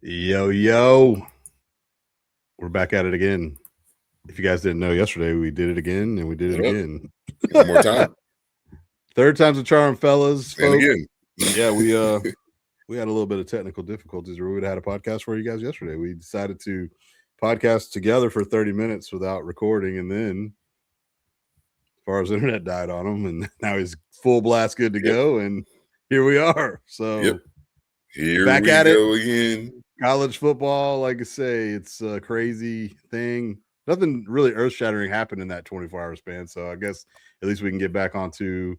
Yo, we're back at it again. If you guys didn't know, yesterday we did it again and we did it Yep. again. One more time. Third time's a charm, fellas. And Folk. again. Yeah, we had a little bit of technical difficulties, or we would have had a podcast for you guys yesterday. We decided to podcast together for 30 minutes without recording, and then as far as internet died on him, and now he's full blast good to go, and here we are. So Here back we at go it again. College football, like I say, it's a crazy thing. Nothing really earth-shattering happened in that 24-hour span. So I guess at least we can get back onto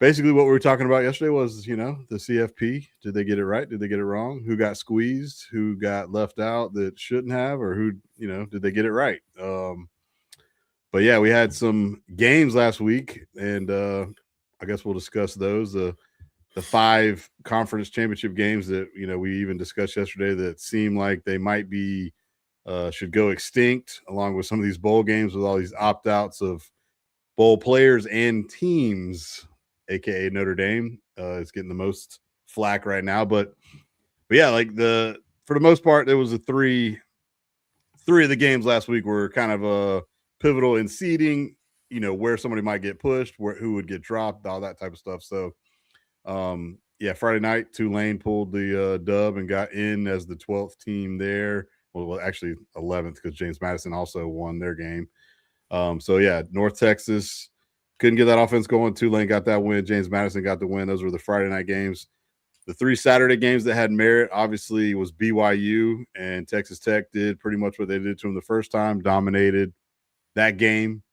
basically what we were talking about yesterday was, the CFP. Did they get it right? Did they get it wrong? Who got squeezed? Who got left out that shouldn't have? Or who, did they get it right? But yeah, we had some games last week, and I guess we'll discuss those. The 5 conference championship games that we even discussed yesterday that seem like they might be should go extinct, along with some of these bowl games with all these opt-outs of bowl players and teams, aka Notre Dame is getting the most flack right now. But yeah, for the most part, there was three of the games last week were kind of pivotal in seeding, where somebody might get pushed, who would get dropped, all that type of stuff. So Friday night, Tulane pulled the dub and got in as the 12th team there. Well, actually 11th because James Madison also won their game. North Texas couldn't get that offense going. Tulane got that win. James Madison got the win. Those were the Friday night games. The 3 Saturday games that had merit, obviously, was BYU, and Texas Tech did pretty much what they did to them the first time, dominated that game.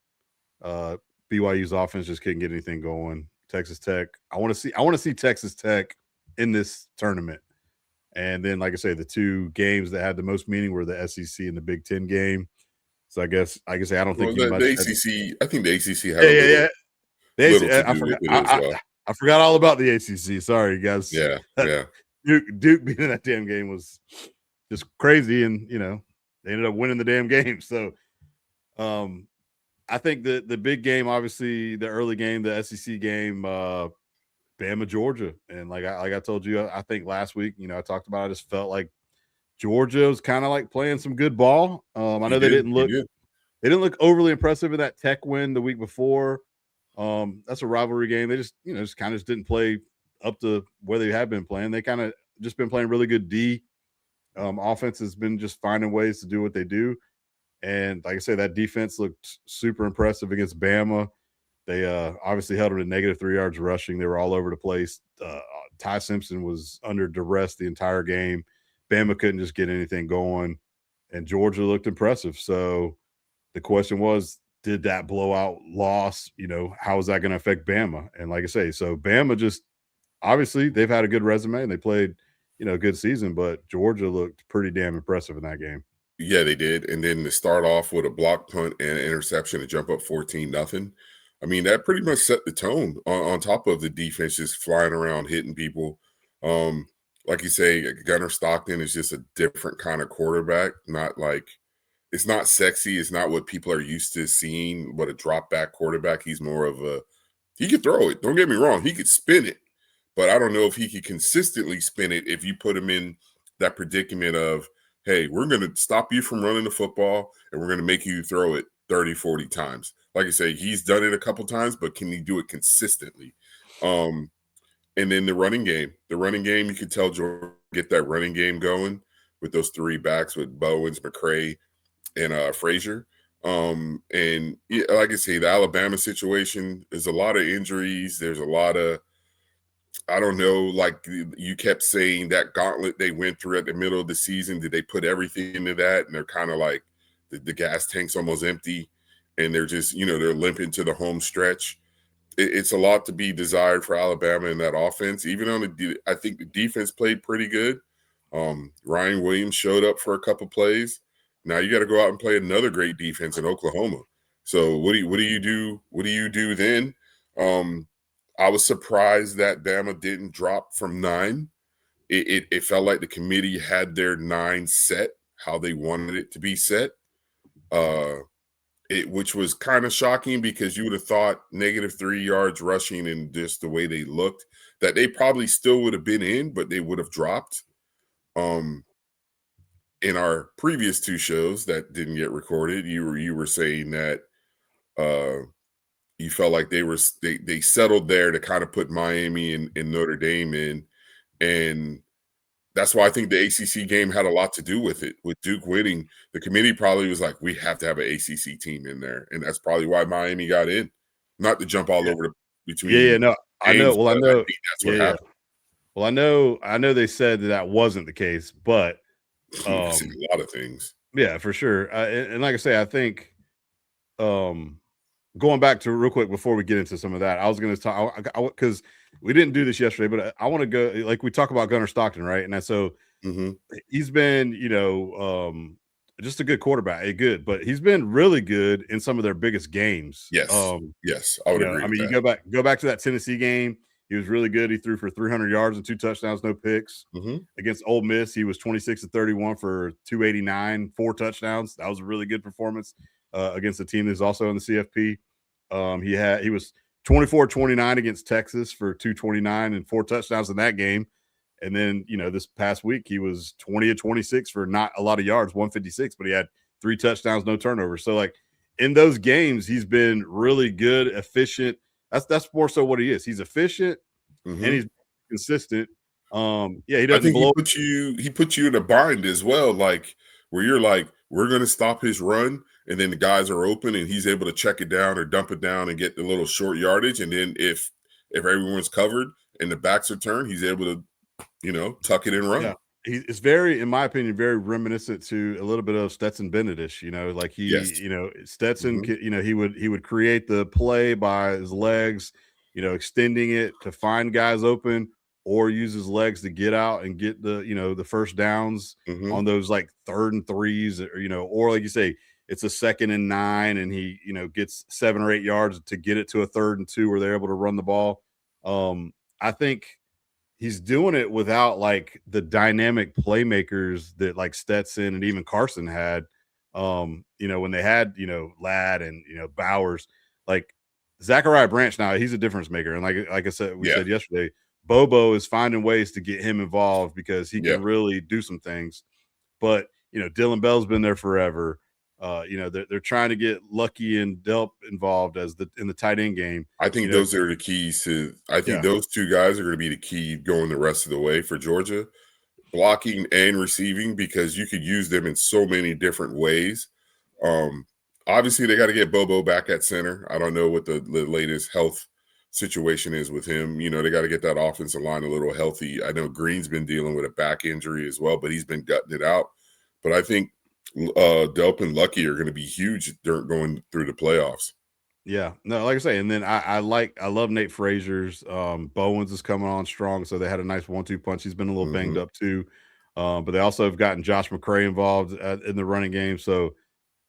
BYU's offense just couldn't get anything going. Texas Tech. I want to see Texas Tech in this tournament. And then, like I say, the 2 games that had the most meaning were the SEC and the Big Ten game. So I guess I don't think the ACC. I think the ACC had little to do with it as well. I forgot all about the ACC. Sorry, guys. Yeah. Duke being in that damn game was just crazy, and they ended up winning the damn game. So, I think the big game, obviously, the early game, the SEC game, Bama, Georgia, and like I told you, I think last week, I talked about. I just felt like Georgia was kind of like playing some good ball. I know they didn't look overly impressive in that Tech win the week before. That's a rivalry game. They just kind of didn't play up to where they have been playing. They kind of just been playing really good D. Offense has been just finding ways to do what they do. And like I said, that defense looked super impressive against Bama. They obviously held them to -3 yards rushing. They were all over the place. Ty Simpson was under duress the entire game. Bama couldn't just get anything going, and Georgia looked impressive. So the question was, did that blowout loss, how is that going to affect Bama? And like I say, so Bama just obviously they've had a good resume and they played, a good season, but Georgia looked pretty damn impressive in that game. Yeah, they did. And then to start off with a block punt and an interception to jump up 14-0. I mean, that pretty much set the tone on top of the defense just flying around, hitting people. Like you say, Gunnar Stockton is just a different kind of quarterback. It's not sexy. It's not what people are used to seeing, but a drop back quarterback. He's more of he could throw it. Don't get me wrong. He could spin it, but I don't know if he could consistently spin it if you put him in that predicament of, hey, we're going to stop you from running the football and we're going to make you throw it 30, 40 times. Like I say, he's done it a couple times, but can he do it consistently? And then the running game, you could tell Georgia get that running game going with those 3 backs with Bowens, McCray, and Frazier. And like I say, the Alabama situation, there's a lot of injuries. There's a lot of, I don't know, like you kept saying that gauntlet they went through at the middle of the season. Did they put everything into that? And they're kind of like the gas tank's almost empty and they're just, they're limping to the home stretch. It's a lot to be desired for Alabama in that offense. Even on I think the defense played pretty good. Ryan Williams showed up for a couple plays. Now you got to go out and play another great defense in Oklahoma. So what do you do? What do you do then? I was surprised that Bama didn't drop from 9. It felt like the committee had their 9 set, how they wanted it to be set, which was kind of shocking because you would have thought -3 yards rushing and just the way they looked, that they probably still would have been in, but they would have dropped. in our previous two shows that didn't get recorded, you were saying that uh, you felt like they settled there to kind of put Miami and Notre Dame in, and that's why I think the ACC game had a lot to do with it. With Duke winning, the committee probably was like, we have to have an ACC team in there, and that's probably why Miami got in. Not to jump all Yeah. over Yeah, between no, I know. games, Well, I but I know. think that's Yeah, what yeah. happened. Well, I know they said that that wasn't the case, but You can see um, a lot of things. yeah, for sure. And like I say, I think um, going back to real quick before we get into some of that, I was going to talk because we didn't do this yesterday, but I want to go like we talk about Gunnar Stockton, right? And so Hmm. he's been, just a good quarterback, but he's been really good in some of their biggest games. Yes, yes, I would agree I with mean, you that. go back to that Tennessee game. He was really good. He threw for 300 yards and 2 touchdowns, no picks. Hmm. Against Ole Miss, he was 26 to 31 for 289, 4 touchdowns. That was a really good performance against a team that's also in the CFP. He was 24-29 against Texas for 229 and 4 touchdowns in that game. And then, this past week he was 20-26 for not a lot of yards, 156, but he had 3 touchdowns, no turnovers. So like in those games, he's been really good, efficient. That's more so what he is. He's efficient and Hmm. he's consistent. Yeah, he I doesn't think blow. he put you in a bind as well, like where you're like, we're going to stop his run, and then the guys are open, and he's able to check it down or dump it down and get the little short yardage, and then if everyone's covered and the backs are turned, he's able to tuck it and Yeah, run. it's very, in my opinion, very reminiscent to a little bit of Stetson Bennettish. Like Yes. Stetson, Hmm. he would create the play by his legs, extending it to find guys open, or use his legs to get out and get the first downs Hmm. on those like 3rd and 3s, or like you say, it's a 2nd and 9, and he gets 7 or 8 yards to get it to a 3rd and 2 where they're able to run the ball. I think he's doing it without like the dynamic playmakers that like Stetson and even Carson had. When they had, Ladd and Bowers, like Zachariah Branch now, he's a difference maker. And like I said, we Yeah. said yesterday, Bobo is finding ways to get him involved because he Yeah. can really do some things. But Dylan Bell's been there forever. They're trying to get Lucky and Delp involved as in the tight end game. I think those are the keys to. I think Yeah, those two guys are going to be the key going the rest of the way for Georgia, blocking and receiving, because you could use them in so many different ways. Um, Obviously, they got to get Bobo back at center. I don't know what the latest health situation is with him. They got to get that offensive line a little healthy. I know Green's been dealing with a back injury as well, but he's been gutting it out. But I think Delp and Lucky are going to be huge during going through the playoffs. yeah. No, like I say, and then I love Nate Frazier's. Bowens is coming on strong, so they had a nice 1-2 punch. He's been a little banged Hmm. up too, but they also have gotten Josh McCray involved in the running game. So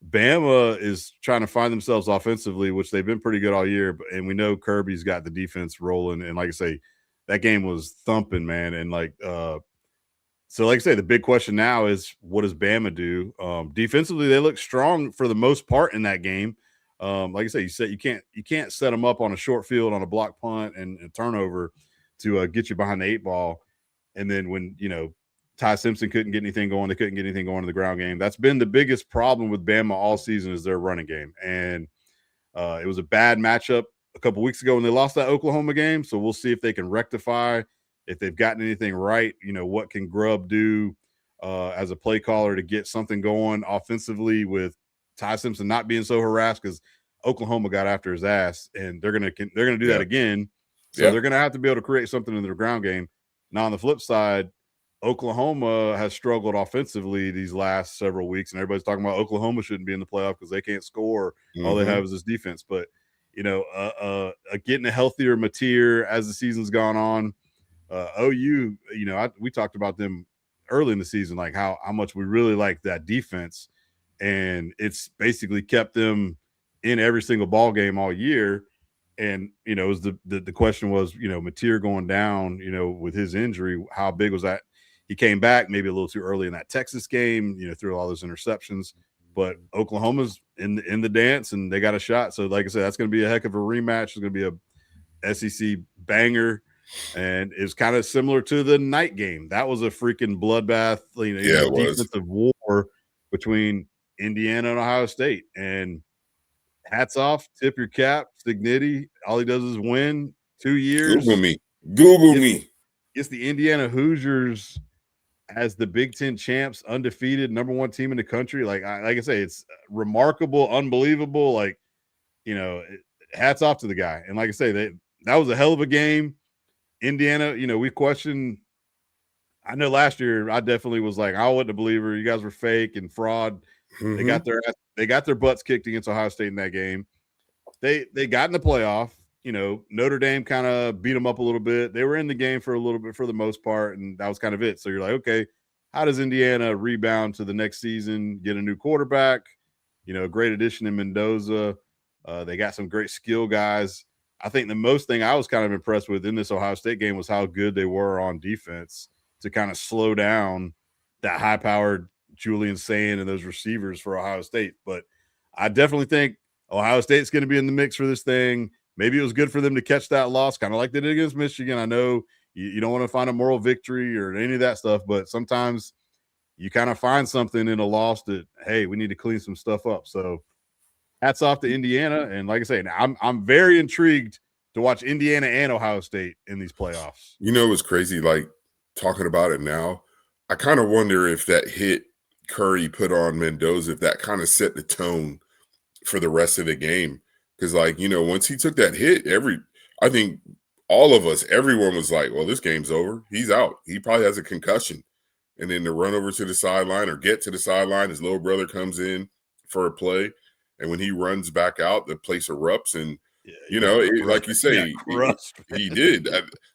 Bama is trying to find themselves offensively, which they've been pretty good all year. And we know Kirby's got the defense rolling. And like I say, that game was thumping, man. And so like I say, the big question now is what does Bama do? Defensively, they look strong for the most part in that game. Like I say, you can't set them up on a short field on a block punt and turnover to get you behind the 8 ball. And then when Ty Simpson couldn't get anything going, they couldn't get anything going in the ground game. That's been the biggest problem with Bama all season is their running game. And it was a bad matchup a couple weeks ago when they lost that Oklahoma game. So we'll see if they can rectify, if they've gotten anything right. What can Grubb do as a play caller to get something going offensively with Ty Simpson not being so harassed, because Oklahoma got after his ass, and they're gonna do that Yeah. again. So Yeah. they're gonna have to be able to create something in their ground game. Now on the flip side, Oklahoma has struggled offensively these last several weeks, and everybody's talking about Oklahoma shouldn't be in the playoff because they can't score. All they Hmm. have is this defense. But getting a healthier Mateer as the season's gone on. OU, we talked about them early in the season, like how much we really like that defense, and it's basically kept them in every single ball game all year. And it was the question was, Mateer going down, with his injury, how big was that? He came back maybe a little too early in that Texas game, through all those interceptions. But Oklahoma's in the dance, and they got a shot. So, like I said, that's going to be a heck of a rematch. It's going to be a SEC banger, and it's kind of similar to the night game. That was a freaking bloodbath, Yeah, it was. defensive war 4 between Indiana and Ohio State. And hats off, tip your cap, Signetti. All he does is win 2 Google years. me. Google Gets me. gets the Indiana Hoosiers as the Big Ten champs, undefeated, number 1 team in the country. Like I say, it's remarkable, unbelievable. Like, hats off to the guy. And like I say, that was a hell of a game. Indiana, we questioned. I know last year I definitely was like, I wasn't a believer. You guys were fake and fraud. They Mm-hmm. got their butts kicked against Ohio State in that game. They got in the playoff. Notre Dame kind of beat them up a little bit. They were in the game for a little bit for the most part, and that was kind of it. So you're like, okay, how does Indiana rebound to the next season? Get a new quarterback. Great addition in Mendoza. They got some great skill guys. I think the most thing I was kind of impressed with in this Ohio State game was how good they were on defense to kind of slow down that high-powered Julian Sand and those receivers for Ohio State. But I definitely think Ohio State's going to be in the mix for this thing. Maybe it was good for them to catch that loss, kind of like they did against Michigan. I know you don't want to find a moral victory or any of that stuff, but sometimes you kind of find something in a loss that, hey, we need to clean some stuff up. So hats off to Indiana. And like I say, I'm very intrigued to watch Indiana and Ohio State in these playoffs. It's crazy. Like talking about it now, I kind of wonder if that hit Curry put on Mendoza, if that kind of set the tone for the rest of the game. Because, once he took that hit, I think all of us, everyone was like, well, this game's over. He's out. He probably has a concussion. And then to run over to the sideline or get to the sideline, his little brother comes in for a play. And when he runs back out, the place erupts. And, like you say, he did.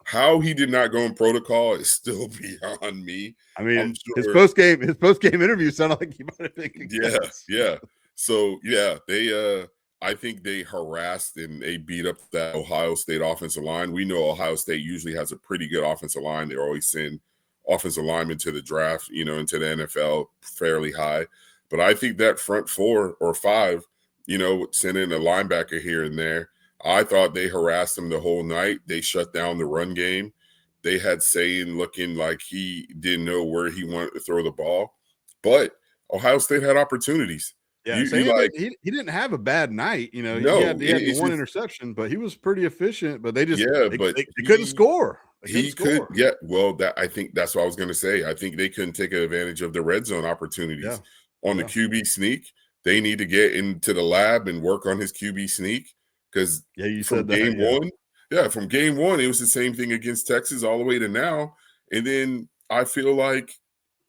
How he did not go in protocol is still beyond me. I mean, I'm his sure post game interview sounded like he might have been concussed. Yeah. So I think they harassed and they beat up that Ohio State offensive line. We know Ohio State usually has a pretty good offensive line. They always send offensive linemen to the draft, into the NFL fairly high. But I think that front 4 or 5, sending a linebacker here and there, I thought they harassed him the whole night. They shut down the run game. They had Sayin looking like he didn't know where he wanted to throw the ball. But Ohio State had opportunities. Yeah, he didn't have a bad night. No, he had the one interception, but he was pretty efficient. But they couldn't score. He could, yeah. Well, I think that's what I was going to say. I think they couldn't take advantage of the red zone opportunities on the QB sneak. They need to get into the lab and work on his QB sneak because from game one, it was the same thing against Texas all the way to now. And then I feel like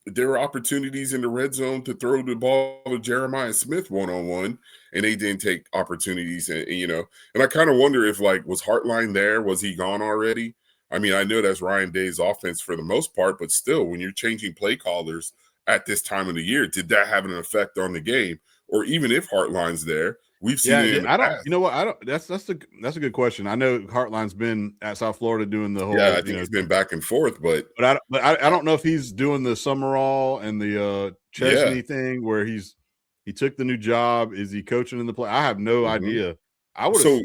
there were opportunities in the red zone to throw the ball to Jeremiah Smith one-on-one, and they didn't take opportunities. And I kind of wonder if, was Hartline there? Was he gone already? I mean, I know that's Ryan Day's offense for the most part, but still, when you're changing play callers at this time of the year, did that have an effect on the game? Or even if Hartline's there, we've seen it in the past. You know what? I don't. That's a good question. I know Hartline's been at South Florida doing the whole. Yeah, I think it's been back and forth, but I don't know if he's doing the Summerall and the Chesney thing where he took the new job. Is he coaching in the play? I have no idea. I would. So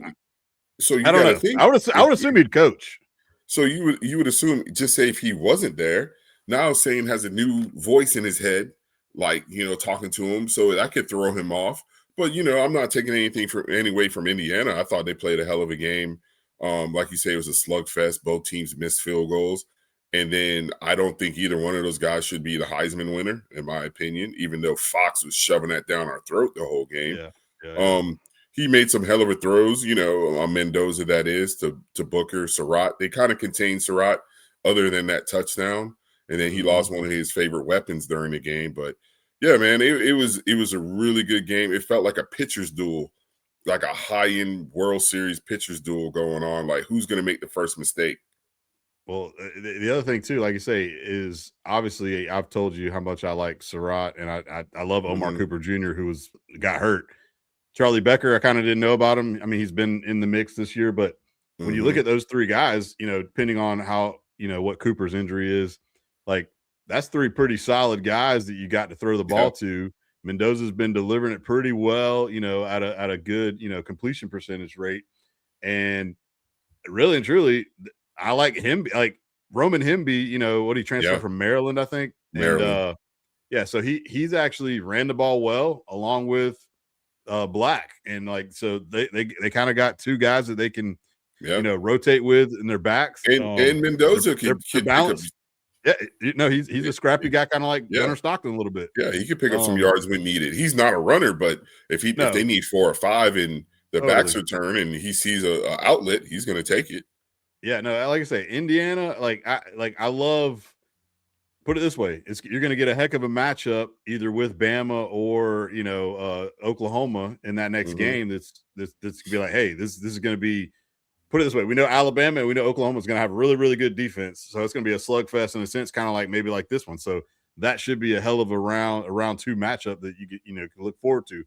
you I don't know. think I would assume he'd coach. So you would assume, just say if he wasn't there, now Sane has a new voice in his head, talking to him, so that could throw him off. But I'm not taking anything away from Indiana. I thought they played a hell of a game. Like you say, it was a slugfest. Both teams missed field goals, and then I don't think either one of those guys should be the Heisman winner, in my opinion. Even though Fox was shoving that down our throat the whole game. He made some hell of a throws, on Mendoza, that is, to Booker, Surratt. They kind of contained Surratt other than that touchdown. And then he lost one of his favorite weapons during the game. But, yeah, man, it was a really good game. It felt like a pitcher's duel, like a high-end World Series pitcher's duel going on. Like, who's going to make the first mistake? Well, the other thing, too, like you say, is obviously I've told you how much I like Surratt, and I love Omar Cooper Jr., who got hurt. Charlie Becker, I kind of didn't know about him. I mean, he's been in the mix this year, but when you look at those 3 guys, depending on how, what Cooper's injury is, that's 3 pretty solid guys that you got to throw the ball to. Mendoza's been delivering it pretty well, at a good, completion percentage rate. And really and truly, I like him, like Roman Hemby, what he transferred from Maryland, I think. Maryland. Yeah, so he's actually ran the ball well along with Black, and like so they kind of got two guys that they can Yeah, rotate with in their backs. and Mendoza They're could pick up. balanced. Yeah, he's a scrappy guy, kind of like Yeah, Gunnar Stockton a little bit. yeah, he could pick up some yards when needed. He's not a runner, but if they No, need 4 or 5 and the backs totally. are turned and he sees a outlet, he's going to take it. Yeah, no, like I say, Indiana, I love. Put it this way: you're going to get a heck of a matchup either with Bama or Oklahoma in that next Mhm. game. That's going to be like, hey, this is going to be. Put it this way: we know Alabama and we know Oklahoma is going to have a really really good defense, so it's going to be a slugfest in a sense, kind of like maybe like this one. So that should be a hell of a round two matchup that you can look forward to.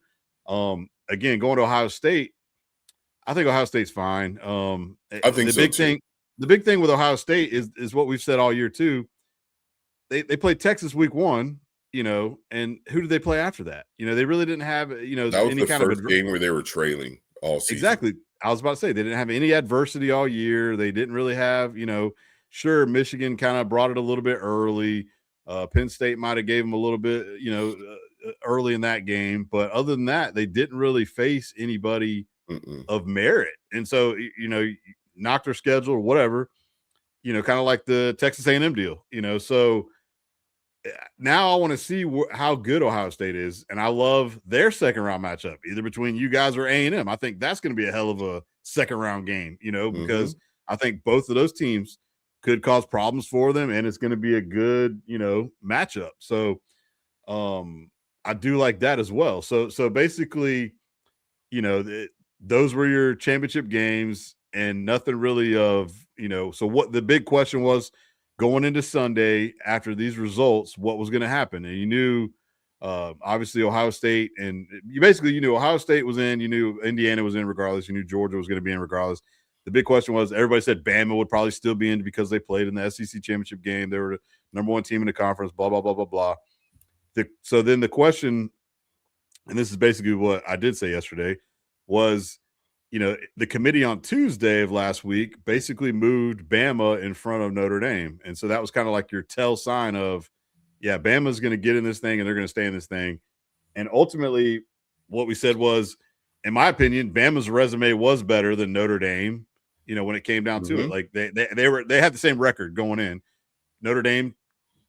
Again, going to Ohio State, I think Ohio State's fine. I think so too. The big thing with Ohio State is what we've said all year too. They played Texas week 1, and who did they play after that? They really didn't have, That was any the kind of first game where they were trailing all season. exactly. I was about to say they didn't have any adversity all year. They didn't really have, sure, Michigan kind of brought it a little bit early. Penn State might have gave them a little bit, early in that game, but other than that, they didn't really face anybody Mm-mm. of merit. And so, knocked their schedule or whatever, kind of like the Texas A&M deal, so now I want to see how good Ohio State is, and I love their second round matchup, either between you guys or A&M. I think that's going to be a hell of a second round game, because Mhm. I think both of those teams could cause problems for them, and it's going to be a good, matchup. So, I do like that as well. So basically, you know, those were your championship games and nothing really of, so what the big question was going into Sunday after these results, what was going to happen? And you knew, obviously Ohio State, and you knew Ohio State was in, you knew Indiana was in regardless, you knew Georgia was going to be in regardless. The big question was everybody said Bama would probably still be in because they played in the SEC championship game. They were the number one team in the conference, blah, blah, blah, blah, blah. So then the question, and this is basically what I did say yesterday, was, the committee on Tuesday of last week basically moved Bama in front of Notre Dame. And so that was kind of like your tell sign of, yeah, Bama's going to get in this thing and they're going to stay in this thing. And ultimately, what we said was, in my opinion, Bama's resume was better than Notre Dame, when it came down to it. Mhm. Like they had the same record going in. Notre Dame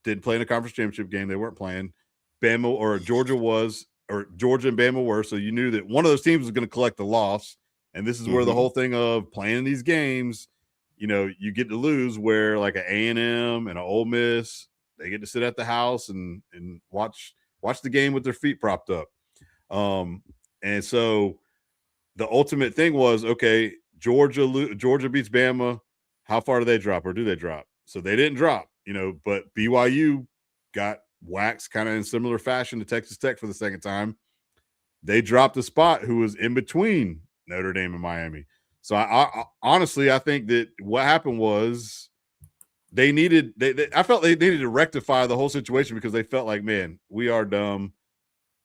didn't play in a conference championship game. They weren't playing. Bama or Georgia was, or Georgia and Bama were. So you knew that one of those teams was going to collect the loss. And this is where the Mhm. whole thing of playing these games, you get to lose where like an A&M and an Ole Miss, they get to sit at the house and watch the game with their feet propped up. And so the ultimate thing was, okay, Georgia beats Bama. How far do they drop, or do they drop? So they didn't drop, but BYU got waxed kind of in similar fashion to Texas Tech for the second time. They dropped a spot who was in between Notre Dame and Miami. So I honestly, I think that what happened was I felt they needed to rectify the whole situation because they felt like, man, we are dumb.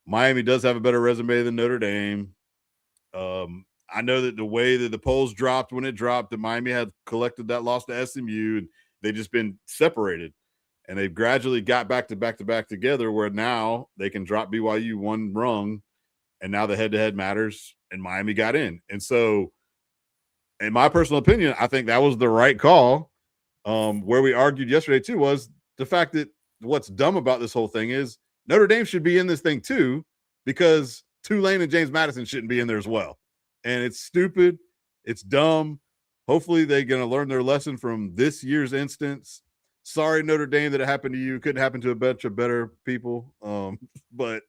Miami does have a better resume than Notre Dame. I know that the way that the polls dropped when it dropped, that Miami had collected that loss to SMU, and they've just been separated. And they've gradually got back to back together where now they can drop BYU one rung, and now the head to head matters, and Miami got in. And so, in my personal opinion, I think that was the right call. Where we argued yesterday too was the fact that what's dumb about this whole thing is Notre Dame should be in this thing too, because Tulane and James Madison shouldn't be in there as well. And it's stupid. It's dumb. Hopefully they're going to learn their lesson from this year's instance. Sorry, Notre Dame, that it happened to you. Couldn't happen to a bunch of better people. But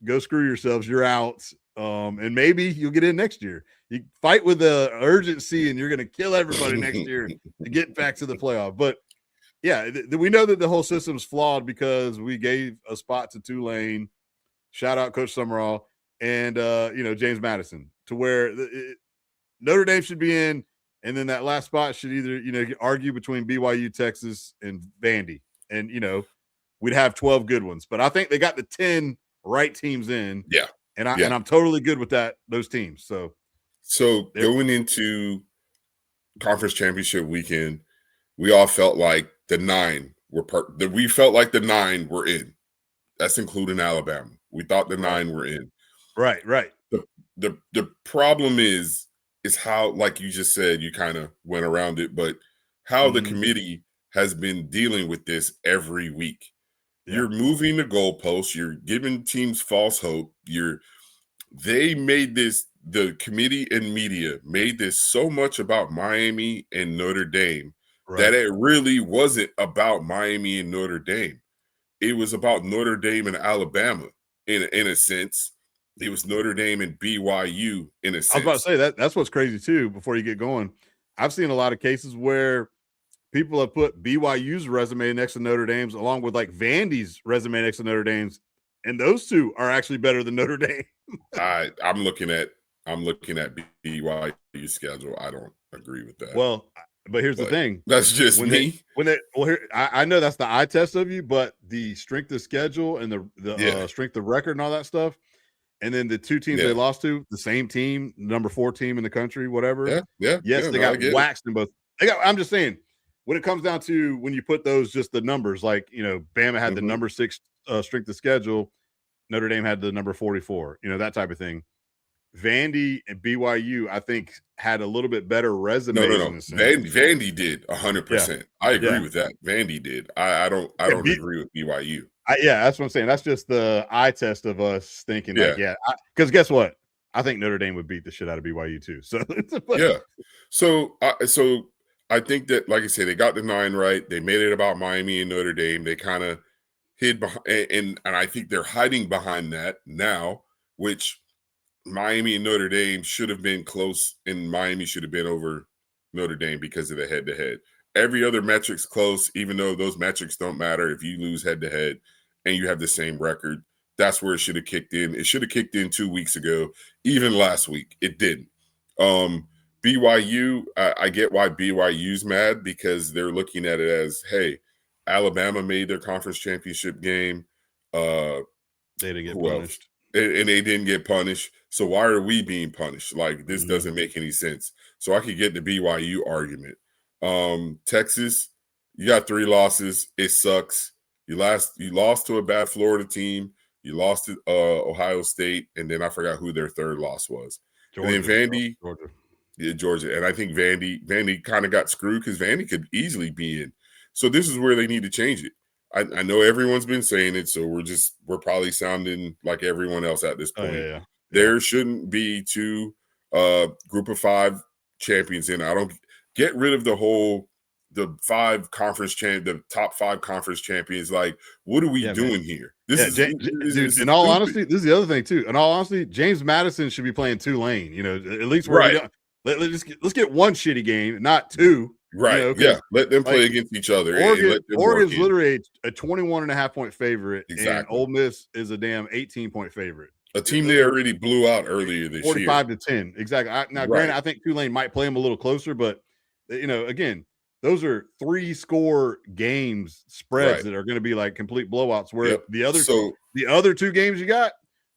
go screw yourselves. You're out. And maybe you'll get in next year. You fight with the urgency, and you're going to kill everybody next year to get back to the playoff. But yeah, we know that the whole system's flawed because we gave a spot to Tulane. Shout out Coach Summerall and James Madison, to where Notre Dame should be in, and then that last spot should either argue between BYU, Texas, and Vandy, and we'd have 12 good ones. But I think they got the 10 right teams in, Yeah. and Yeah. I'm totally good with those teams. So going into conference championship weekend, we all felt like the 9 were we felt like the 9 were in. That's including Alabama. We thought the Right. 9 were in. Right. The problem is how, like you just said, you kind of went around it, but how the Mhm. committee has been dealing with this every week. Yeah. You're moving the goalposts, you're giving teams false hope. They made this, the committee and media made this so much about Miami and Notre Dame that Right. it really wasn't about Miami and Notre Dame. It was about Notre Dame and Alabama in a sense. It was Notre Dame and BYU in a I was about to sense. say that's what's crazy too. Before you get going, I've seen a lot of cases where people have put BYU's resume next to Notre Dame's, along with like Vandy's resume next to Notre Dame's, and those two are actually better than Notre Dame. I'm looking at BYU schedule. I don't agree with that, Well, but here's the but thing: that's just when they me. when they well, here I know that's the eye test of you, but the strength of schedule and the Yeah, strength of record and all that stuff, and then the two teams they yeah, lost to, the same team, number 4 team in the country, whatever. Yes, yeah. they No, I got get it. waxed in both. They got. I'm just saying, when it comes down to when you put those just the numbers, like Bama had the Mhm. number 6 strength of schedule, Notre Dame had the number 44, that type of thing. Vandy and BYU, I think, had a little bit better No, no, resumes in no. a sense. Vandy did Yeah, 100%. I agree yeah, with that. Vandy did. I yeah. don't agree with BYU. Yeah, that's what I'm saying. That's just the eye test of us thinking like, Yeah, yeah, because guess what? I think Notre Dame would beat the shit out of BYU too. So, but yeah. So I think that, like I said, they got the 9 right. They made it about Miami and Notre Dame. They kind of hid behind, and I think they're hiding behind that now, which Miami and Notre Dame should have been close, and Miami should have been over Notre Dame because of the head to head. Every other metric's close, even though those metrics don't matter if you lose head to head and you have the same record. That's where it should have kicked in. It should have kicked in 2 weeks ago, even last week. It didn't. Um, BYU, I get why BYU's mad, because they're looking at it as, hey, Alabama made their conference championship game. Uh, they didn't get who else? punished. And they didn't get punished. So why are we being punished? Like, this Mhm. doesn't make any sense. So I could get the BYU argument. Texas, you got 3 losses. It sucks. You lost to a bad Florida team. You lost to Ohio State, and then I forgot who their third loss was. And then Georgia, Vandy, Georgia. yeah, Georgia. And I think Vandy kind of got screwed because Vandy could easily be in. So this is where they need to change it. I know everyone's been saying it, so we're probably sounding like everyone else at this Oh point. yeah. There shouldn't be 2 group of 5 champions in. I don't get rid of the top 5 conference champions. Like, what are we Yeah, man. doing here? This Yeah, is dude. this is In all stupid. honesty, this is the other thing too. In all honesty, James Madison should be playing Tulane. At least where we Right. don't. Let's get one shitty game, not 2. Right. Yeah. Because Let them play like against each other and Oregon, let them work Oregon's in. literally a 21.5 point favorite, and Exactly. Ole Miss is a damn 18 point favorite. A team they They're already blew out earlier this year. 45-10. Exactly. Now, granted, Right. I think Tulane might play them a little closer, but again, those are 3-score games spreads Right. that are going to be like complete blowouts. Where Yep. the other 2 games you got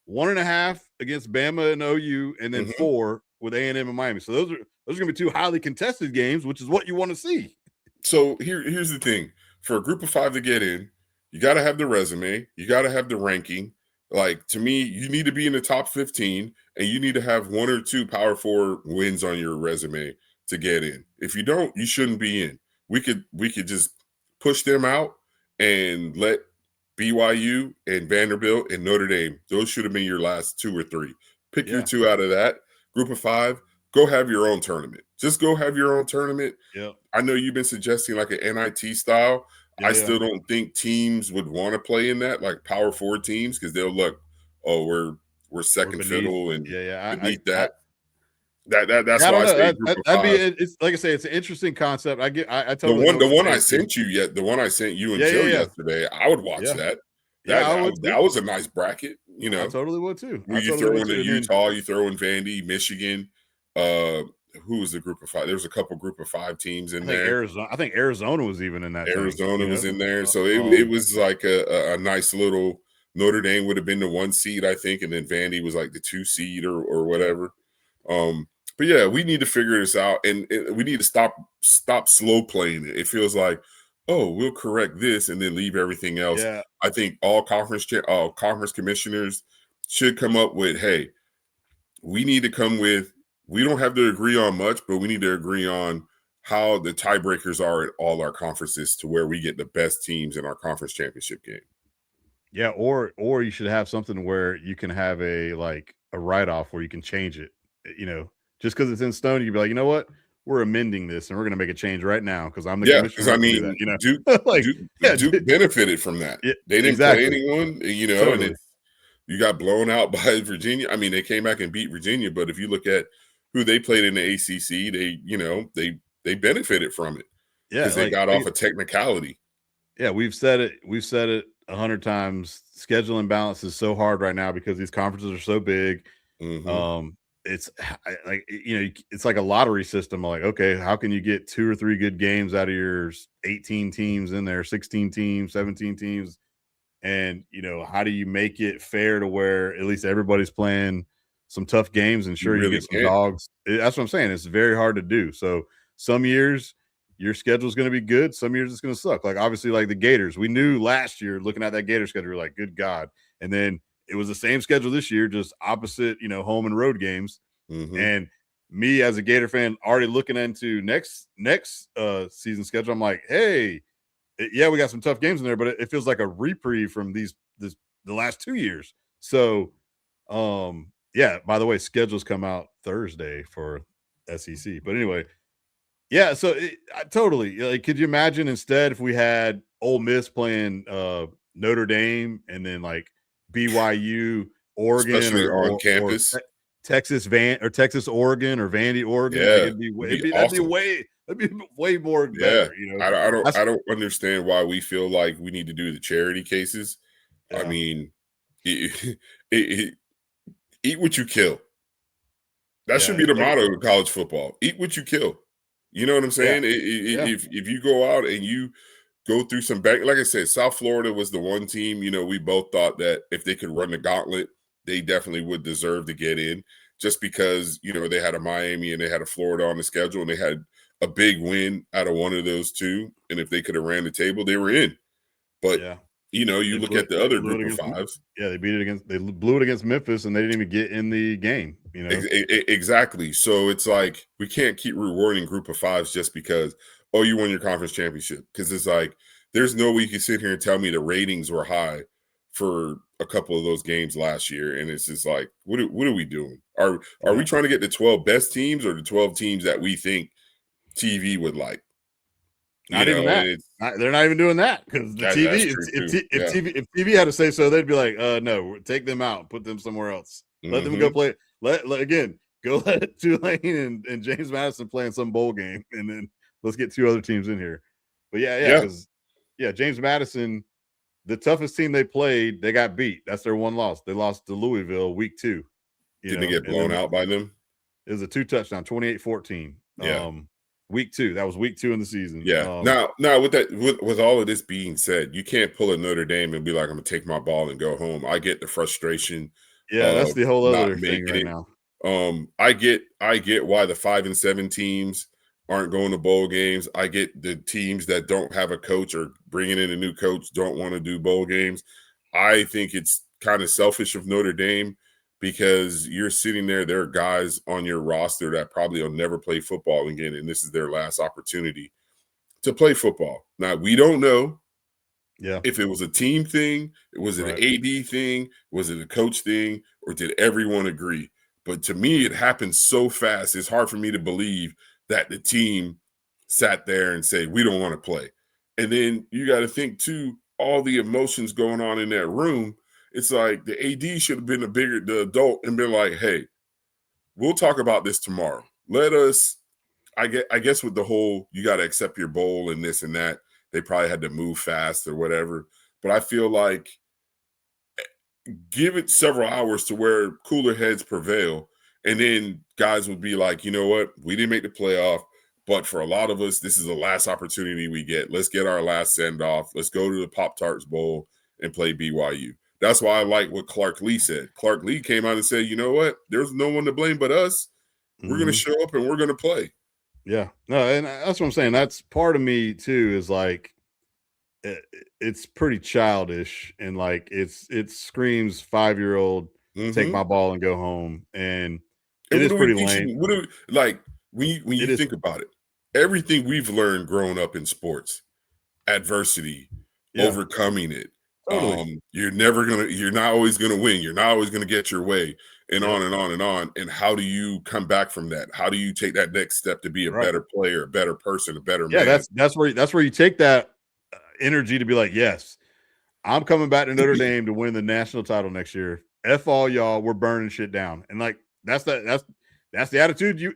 1.5 against Bama and OU, and then Mhm. 4 with A&M and Miami. So those are going to be 2 highly contested games, which is what you want to see. So here's the thing. For a group of 5 to get in, you got to have the resume, you got to have the ranking. Like, to me, you need to be in the top 15, and you need to have 1 or 2 Power 4 wins on your resume to get in. If you don't, you shouldn't be in. We could just push them out and let BYU and Vanderbilt and Notre Dame, those should have been your last 2 or 3. Pick your Yeah. 2 out of that group of 5. Go have your own tournament. Just go have your own tournament. Yeah. I know you've been suggesting like an NIT style. I Yeah. still don't think teams would want to play in that, like Power 4 teams, because they'll look, oh, we're We're second beneath. fiddle and Yeah. beneath that. That's I why don't I know. say group of That'd be 5. It's like I say, it's an interesting concept. I totally know The what you're one I saying too. sent you the one I sent you and Yeah, Joe yeah, yesterday, I would watch yeah, that. yeah. I would That too. was a nice bracket, I totally would too. where you throw in a Utah, you throw in Vandy, Michigan. Uh, who was the group of 5? There was a couple group of 5 teams in there. I think Arizona was even in that thing. Arizona was in there, so it Um, was like a nice little. Notre Dame would have been the 1 seed, I think, and then Vandy was like the 2 seed or whatever. But yeah, we need to figure this out, and we need to stop slow playing it. It feels like, oh, we'll correct this and then leave everything else. Yeah. I think all conference commissioners should come up with, hey, we need to come with, we don't have to agree on much, but we need to agree on how the tiebreakers are at all our conferences to where we get the best teams in our conference championship game. Yeah, or you should have something where you can have a like a write-off where you can change it. Just because it's in stone, you can be like, you know what? We're amending this and we're gonna make a change right now because I'm the Yeah, because commissioner. I I can do that, mean, Duke, like, Duke, yeah, Duke benefited from that. yeah, They didn't play exactly. anyone, and Totally. it's you got blown out by Virginia. I mean, they came back and beat Virginia, but if you look at who they played in the ACC, they benefited from it Yeah, because they like, got off a technicality. yeah, we've said it 100 times. Scheduling balance is so hard right now because these conferences are so big. Hmm. Um, it's like it's like a lottery system. Like, okay, how can you get 2 or 3 good games out of your 18 teams in there, 16 teams, 17 teams? And how do you make it fair to where at least everybody's playing some tough games and You sure you really get some can't. dogs. That's what I'm saying. It's very hard to do. So some years your schedule is going to be good. Some years it's going to suck. Like obviously, like the Gators, we knew last year looking at that Gator schedule, we are like, good God. And then it was the same schedule this year, just opposite, home and road games. Hmm. And me as a Gator fan, already looking into next season schedule, I'm like, hey, yeah, we got some tough games in there, but it feels like a reprieve from the last 2 years. So, yeah. By the way, schedules come out Thursday for SEC. But anyway, yeah. So totally, like, could you imagine instead if we had Ole Miss playing Notre Dame and then like BYU, Oregon, Especially on or campus. Texas Oregon or Vandy Oregon? Like Yeah, it'd be awesome. that'd be way more Yeah, better. I That's don't understand why we feel like we need to do the charity cases. I yeah. mean, it, it, eat what you kill. That should Yeah, be the like motto of college football. Eat what you kill. You know what I'm yeah, saying? yeah, If you go out and you go through some back, like I said, South Florida was the one team. We both thought that if they could run the gauntlet, they definitely would deserve to get in. Just because they had a Miami and they had a Florida on the schedule, and they had a big win out of one of those two. And if they could have ran the table, they were in. But yeah. you They look blew at the they other blew it group of against fives. yeah, they blew it against Memphis, and they didn't even get in the game. Exactly. So it's like we can't keep rewarding group of fives just because, oh, you won your conference championship. Because it's like there's no way you can sit here and tell me the ratings were high for a couple of those games last year. And it's just like, what are we doing? Are we Yeah. trying to get the 12 best teams or the 12 teams that we think TV would like? Not even And that. it's They're not even doing that because the that's TV true too. Yeah. if TV had to say so, they'd be like, no, take them out, put them somewhere else. Let them go Hmm. play. Again, go let Tulane and James Madison play in some bowl game, and then let's get 2 other teams in here. But yeah, Yeah. because James Madison, the toughest team they played, they got beat. That's their one loss. They lost to Louisville week 2, Didn't they get and blown then out by them? it was a 2 touchdown, 28-14. Yeah. Week 2. That was week 2 in the season. Yeah. Now with that, with all of this being said, you can't pull a Notre Dame and be like, I'm gonna take my ball and go home. I get the frustration Yeah, of that's the whole not other thing making right it. now. I get why the 5-7 teams aren't going to bowl games. I get the teams that don't have a coach or bringing in a new coach don't want to do bowl games. I think it's kind of selfish of Notre Dame because you're sitting there are guys on your roster that probably will never play football again, and this is their last opportunity to play football. Now, we don't know Yeah, if it was a team thing, was it an right. AD thing, was it a coach thing, or did everyone agree? But to me, it happened so fast. It's hard for me to believe that the team sat there and said, we don't want to play. And then you got to think too, all the emotions going on in that room. It's like the AD should have been the adult and been like, hey, we'll talk about this tomorrow. Let us I guess with the whole you got to accept your bowl and this and that, they probably had to move fast or whatever. But I feel like give it several hours to where cooler heads prevail, and then guys would be like, you know what, we didn't make the playoff, but for a lot of us, this is the last opportunity we get. Let's get our last send off. Let's go to the Pop Tarts Bowl and play BYU. That's why I like what Clark Lee said. Clark Lee came out and said, you know what, there's no one to blame but us. We're going to Mhm. show up and we're going to play. Yeah. No, and that's what I'm saying. That's part of me too is like it's pretty childish, and like it screams 5-year-old take Mm-hmm. my ball and go home, and it And what is are we pretty lame. teaching? What are we, like when you It is think about it? Everything we've learned growing up in sports, adversity, yeah, overcoming it. totally. You're not always gonna win. You're not always gonna get your way, and Yep. on and on and on. And how do you come back from that? How do you take that next step to be a Right. better player, a better person, a better Yeah, man? that's where you take that energy to be like, yes, I'm coming back to Notre Dame to win the national title next year. F all y'all, we're burning shit down. And like that's the attitude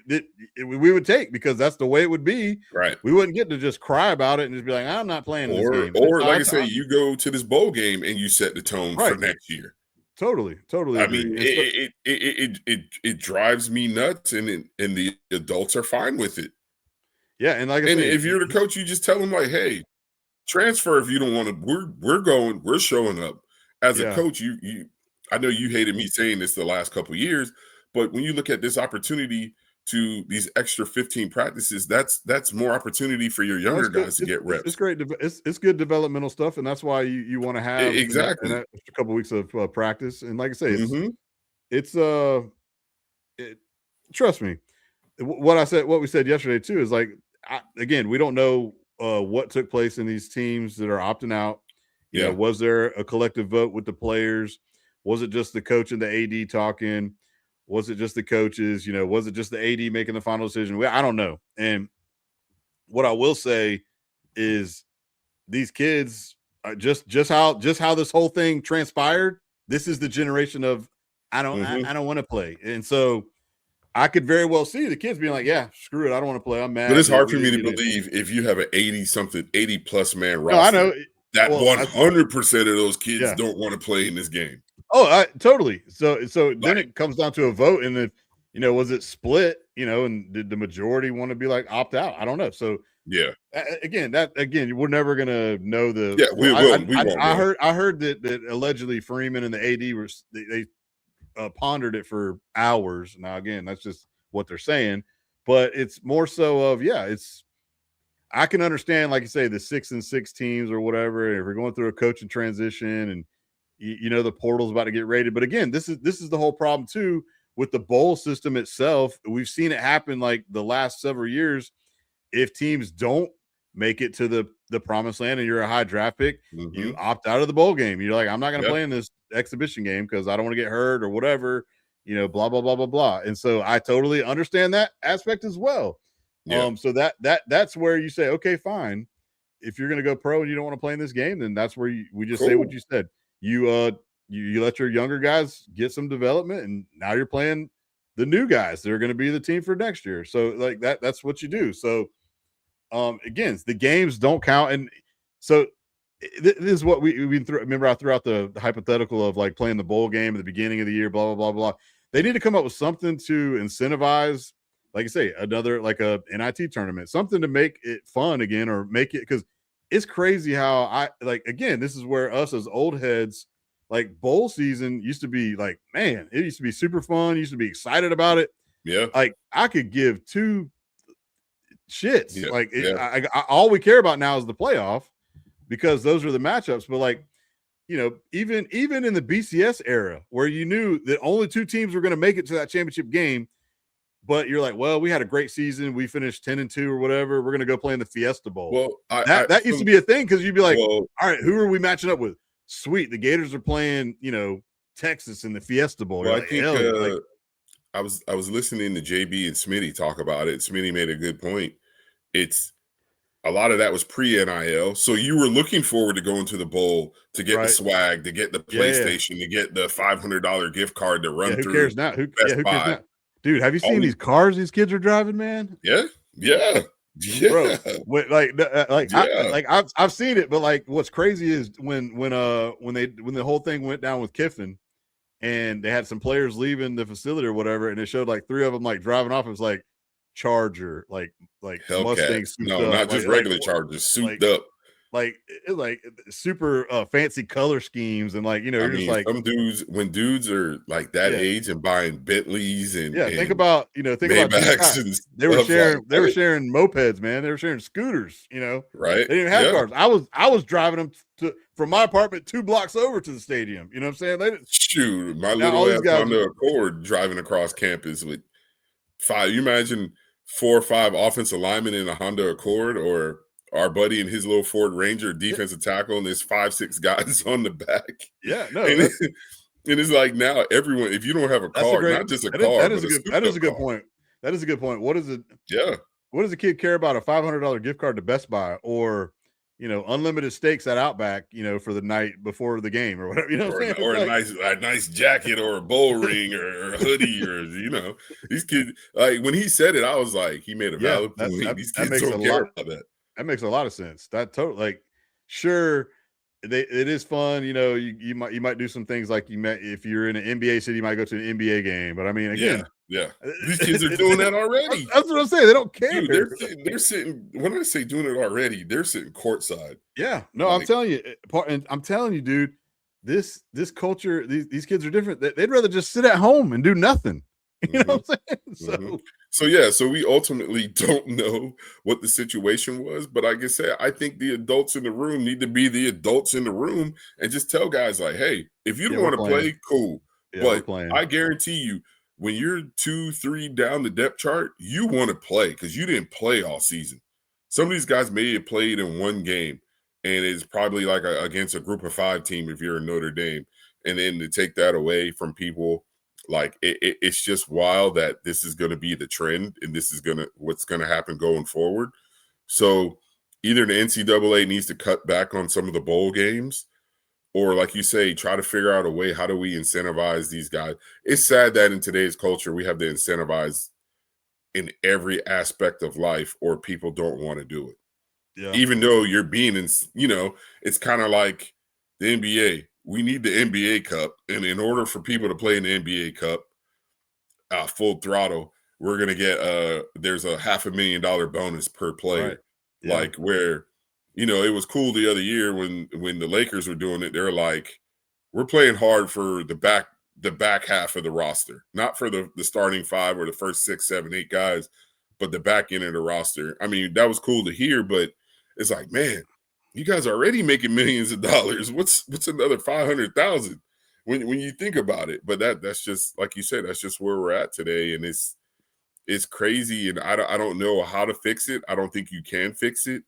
we would take, because that's the way it would be. Right. We wouldn't get to just cry about it and just be like, I'm not playing this game. Or like I say, you go to this bowl game and you set the tone for Right. next year. Totally I agree. mean, And so it drives me nuts, and the adults are fine with it. yeah, and like I And say, if you're the coach, you just tell them like, "Hey, transfer if you don't want to. We're showing up." As a yeah, coach, I know you hated me saying this the last couple of years, but when you look at this opportunity to these extra 15 practices, that's more opportunity for your well, younger it's good. guys to get It's reps. great. It's good developmental stuff, and that's why you want to have an Exactly. extra couple weeks of practice. And like I say, Hmm. it's it, trust me, what we said yesterday too is like, again, we don't know what took place in these teams that are opting out. Yeah. Was there a collective vote with the players? Was it just the coach and the AD talking? Was it just the coaches? Was it just the AD making the final decision? I don't know. And what I will say is these kids, just how this whole thing transpired. This is the generation of Hmm. I don't want to play, and so I could very well see the kids being like, "Yeah, screw it, I don't want to play. I'm But mad it's that hard we for me didn't to get in." believe if you have an 80 plus man No, I roster know. that Well, 100% of those kids yeah. don't want to play in this game. Oh, totally. So then Like, it comes down to a vote, and if was it split? And did the majority want to be like opt out? I don't know. So yeah. again, we're never gonna know the Yeah, full. we won't know. I heard that allegedly Freeman and the AD were they pondered it for hours. Now again, that's just what they're saying, but it's more so of, yeah, it's, I can understand, like you say, the 6-6 teams or whatever. If we're going through a coaching transition, and the portal's about to get rated. But again, this is the whole problem too with the bowl system itself. We've seen it happen like the last several years. If teams don't make it to the promised land and you're a high draft pick, you Mhm. opt out of the bowl game. You're like, I'm not going to Yep. play in this exhibition game because I don't want to get hurt or whatever. Blah blah blah blah blah. And so I totally understand that aspect as well. Yeah. So that's where you say, okay, fine. If you're going to go pro and you don't want to play in this game, then that's where we just say what Cool. you said. You let your younger guys get some development, and now you're playing the new guys that are going to be the team for next year. So like that's what you do. So again, the games don't count. And so this is what we remember. I threw out the hypothetical of like playing the bowl game at the beginning of the year, blah blah blah blah. They need to come up with something to incentivize, like I say, another like a NIT tournament, something to make it fun again, or make it, because it's crazy how again, this is where us as old heads, like bowl season used to be like, man, it used to be super fun, used to be excited about it. Yeah. Like I could give two shits. Yeah. Like Yeah. all we care about now is the playoff, because those are the matchups. But like, even in the BCS era, where you knew that only two teams were going to make it to that championship game, but you're like, well, we had a great season, we finished 10-2 or whatever, we're going to go play in the Fiesta Bowl. Well, That used to be a thing, because you'd be like, well, all right, who are we matching up with? Sweet, the Gators are playing, Texas in the Fiesta Bowl. You're well, I like, think hell yeah, like I was listening to JB and Smitty talk about it. Smitty made a good point. It's a lot of that was pre-NIL. So you were looking forward to going to the bowl to get the right, swag, to get the yeah. PlayStation, to get the $500 gift card to Yeah, run who through cares now? Best Who cares Buy. now? Dude, have you All seen we these cars these kids are driving, man? Yeah. Yeah. Bro, Yeah. Yeah. I've seen it, but like what's crazy is when the whole thing went down with Kiffin, and they had some players leaving the facility or whatever, and it showed like three of them like driving off. It was like Charger, like Mustang Hellcats. souped No, up, not just regular Chargers, like souped up. like super fancy color schemes, and like, I you're just mean, like, some dudes, when dudes are like that yeah, age and buying Bentleys and yeah. Think about these Maybachs guys. and They were stuff like sharing they were what? sharing mopeds, man. They were sharing scooters. Right? They didn't even have Yeah. cars. I was driving them from my apartment 2 blocks over to the stadium. You know what I'm saying? They didn't. Shoot, my Now little all these ass guys are, Honda Accord driving across campus with five. You imagine 4 or 5 offensive linemen in a Honda Accord, or our buddy in his little Ford Ranger yeah, defensive tackle, and there's 5, 6 guys on the back. yeah, no, And, and it's like now everyone, if you don't have a that's a car, great not just a that is car, that is but a a good souped up car. point. That is a good point. Yeah. What does a kid care about a $500 gift card to Best Buy, or unlimited steaks at Outback, for the night before the game or whatever? You know what I'm saying? It's Or like, a nice jacket or a bull ring or a hoodie, or these kids, like when he said it, I was like, he made a yeah, valid that point. that, These that kids makes a don't care lot about that. that makes a lot of sense. That totally, like, sure, it is fun. You might do some things, like, you might, if you're in an NBA city, you might go to an NBA game. But I mean, Yeah, again, yeah. These kids are doing that already. that's what I'm saying. They don't Dude, care. they're sitting, when I say doing it already, they're sitting courtside. Yeah, no, I'm Like, telling you, and I'm telling you, dude, this culture, these kids are different. They'd rather just sit at home and do nothing. You know mhm, what I'm saying? mhm. So So yeah, so we ultimately don't know what the situation was, but like I said, I think the adults in the room need to be the adults in the room and just tell guys like, hey, if you yeah, don't we're want to playing. play, cool. Yeah, we're But playing. I guarantee you, when you're 2, 3 down the depth chart, you want to play because you didn't play all season. Some of these guys may have played in one game, and it's probably like against a group of 5 team if you're in Notre Dame. And then to take that away from people, like it's just wild that this is going to be the trend, and this is what's going to happen going forward. So either the NCAA needs to cut back on some of the bowl games, or like you say, try to figure out a way, how do we incentivize these guys? It's sad that in today's culture we have to incentivize in every aspect of life, or people don't want to do it, Yeah, even though you're being in, it's kind of like the NBA. We need the NBA Cup, and in order for people to play in the NBA Cup full throttle, we're gonna get there's a $500,000 bonus per right. player. Yeah, Like where, it was cool the other year when the Lakers were doing it. They're like, we're playing hard for the back half of the roster, not for the starting 5 or the first 6, 7, 8 guys, but the back end of the roster. I mean, that was cool to hear, but it's like, man, you guys are already making millions of dollars. What's another 500,000? When you think about it? But that's just like you said, that's just where we're at today, and it's crazy, and I don't know how to fix it. I don't think you can fix it.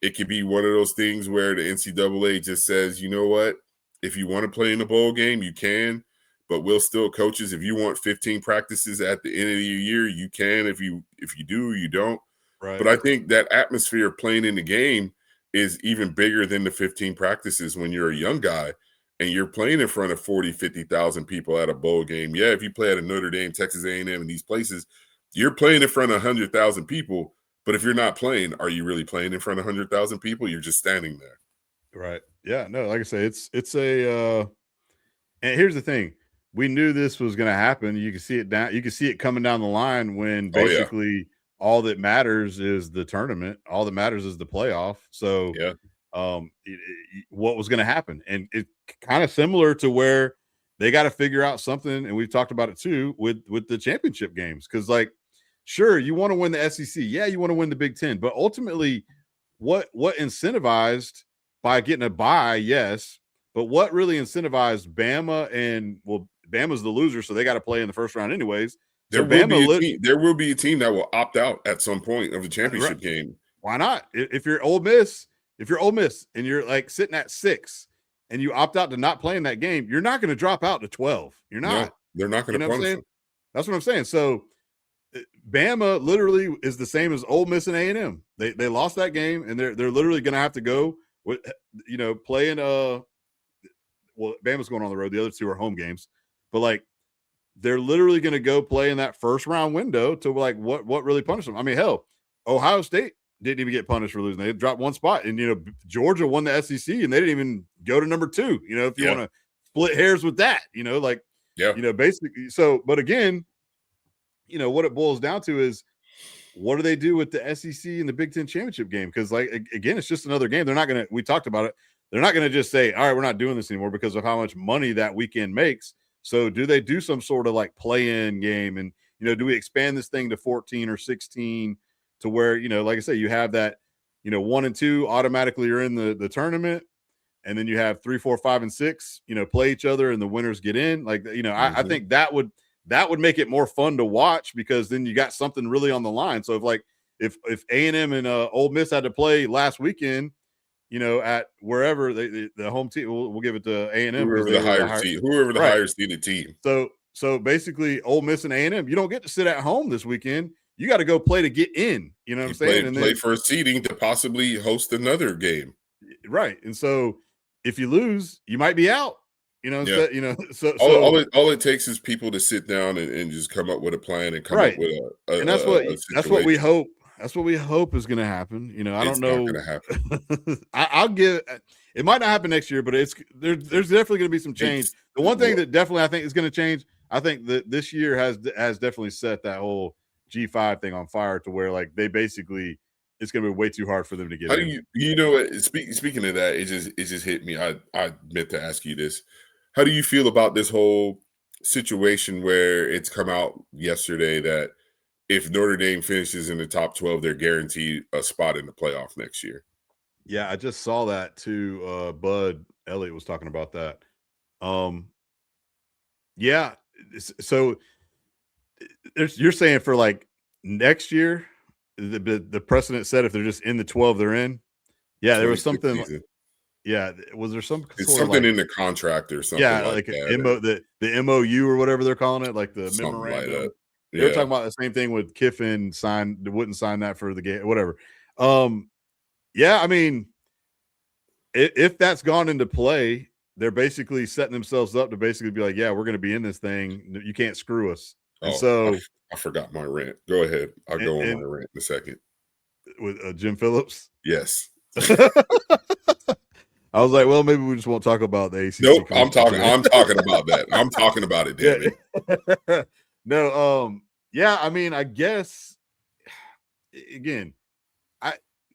It could be one of those things where the NCAA just says, you know what, if you want to play in the bowl game, you can, but we'll still coaches. If you want 15 practices at the end of the year, you can. If you do, you don't. right. But I think that atmosphere of playing in the game is even bigger than the 15 practices when you're a young guy and you're playing in front of 40, 50,000 people at a bowl game. Yeah, if you play at a Notre Dame, Texas A&M, and these places, you're playing in front of 100,000 people. But if you're not playing, are you really playing in front of 100,000 people? You're just standing there. Right. Yeah. No, like I say, it's a and here's the thing. We knew this was gonna happen. You can see it coming down the line, when Oh, yeah. basically all that matters is the tournament. All that matters is the playoff. So Yeah. what was gonna happen. And it kind of similar to where they got to figure out something, and we've talked about it too with the championship games. Because, like, sure, you want to win the SEC, yeah, you want to win the Big Ten, but ultimately, what incentivized by getting a bye, yes, but what really incentivized Bama, and, well, Bama's the loser, so they got to play in the first round anyways. So There will be Bama a team. There will be a team that will opt out at some point of the right, championship game. why not? If you're Ole Miss and you're like sitting at 6 and you opt out to not play in that game, you're not going to drop out to 12. You're No, not. they're not going You to know what I'm punish saying? them. That's what I'm saying. So Bama literally is the same as Ole Miss and A&M. They lost that game, and they're literally going to have to go with, playing well, Bama's going on the road. The other two are home games, but, like, they're literally going to go play in that first round window to, like, what really punished them. I mean, hell, Ohio State didn't even get punished for losing. They dropped one spot, and Georgia won the SEC, and they didn't even go to number 2. If you Yeah. want to split hairs with that, Yeah. basically. So, but again, what it boils down to is what do they do with the SEC and the Big Ten championship game? Because, like, again, it's just another game. They're not going to, we talked about it. They're not going to just say, all right, we're not doing this anymore because of how much money that weekend makes. So do they do some sort of like play-in game? And, do we expand this thing to 14 or 16 to where, like I say, you have that, 1 and 2 automatically are in the tournament. And then you have 3, 4, 5, and 6, play each other and the winners get in. Like, I think that would make it more fun to watch because then you got something really on the line. So if A&M and Ole Miss had to play last weekend, at wherever the home team, we'll give it to A&M because Whoever they the were higher seed, whoever the higher seeded team. So basically, Ole Miss and A&M, you don't get to sit at home this weekend. You got to go play to get in. You know what I'm saying? And play for a seeding to possibly host another game. Right. And so if you lose, you might be out. Instead, all it takes is people to sit down and just come up with a plan and come up with a and that's what we hope. That's what we hope is going to happen. I don't know. It's not going to happen. I'll give. It might not happen next year, but there's definitely going to be some change. The one thing that definitely I think is going to change. I think that this year has definitely set that whole G5 thing on fire to where like they basically it's going to be way too hard for them to get. How do you know what? Speaking of that, it just hit me. I meant to ask you this. How do you feel about this whole situation where it's come out yesterday that if Notre Dame finishes in the top 12, they're guaranteed a spot in the playoff next year? Yeah, I just saw that too. Bud Elliott was talking about that. Yeah, so you're saying for like next year, the precedent said if they're just in the 12, they're in. Yeah, there was something. Yeah, was there some it's something like, in the contract or something? Yeah, like that, the MOU or whatever they're calling it, like the memorandum. Like they were talking about the same thing with Kiffin wouldn't sign that for the game, whatever. Yeah, I mean, if that's gone into play, they're basically setting themselves up to basically be like, yeah, we're going to be in this thing. You can't screw us. And so I forgot my rant. Go ahead. I'll go on my rant in a second. With Jim Phillips? Yes. I was like, well, maybe we just won't talk about the ACC. Nope, I'm talking about that. I'm talking about it, damn it. No, yeah, I mean, I guess again,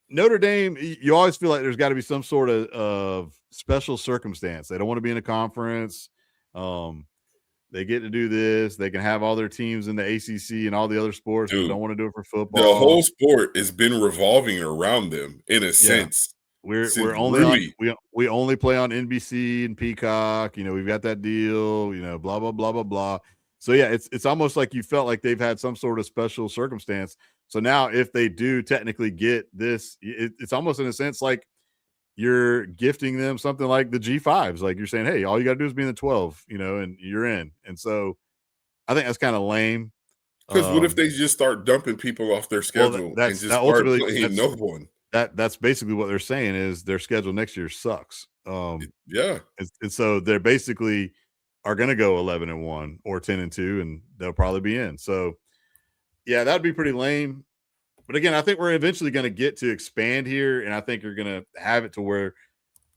Notre Dame, you always feel like there's got to be some sort of special circumstance. They don't want to be in a conference. They get to do this. They can have all their teams in the ACC and all the other sports, but don't want to do it for football. The whole sport has been revolving around them in a sense. We're only we only play on NBC and Peacock. We've got that deal. Blah blah blah blah blah. So yeah, it's almost like you felt like they've had some sort of special circumstance. So now, if they do technically get this, it's almost in a sense like you're gifting them something like the G5s. Like you're saying, hey, all you got to do is be in the 12, and you're in. And so I think that's kind of lame. Because what if they just start dumping people off their schedule and just start playing no one? That's basically what they're saying is their schedule next year sucks. Yeah. And so they're basically are going to go 11-1 or 10-2, and they'll probably be in. So yeah, that'd be pretty lame. But again, I think we're eventually going to get to expand here, and I think you're going to have it to where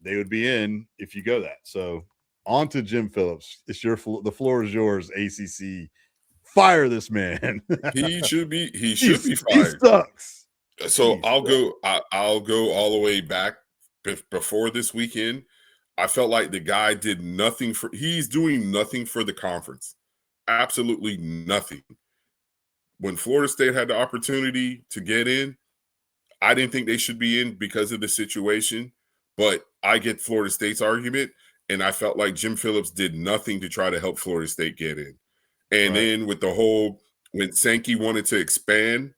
they would be in if you go that. So on to Jim Phillips. It's the floor is yours, ACC. Fire this man. He should be fired. He sucks. So I'll go all the way back before this weekend. I felt like the guy did nothing he's doing nothing for the conference. Absolutely nothing. When Florida State had the opportunity to get in, I didn't think they should be in because of the situation, but I get Florida State's argument, and I felt like Jim Phillips did nothing to try to help Florida State get in. And then with the whole when Sankey wanted to expand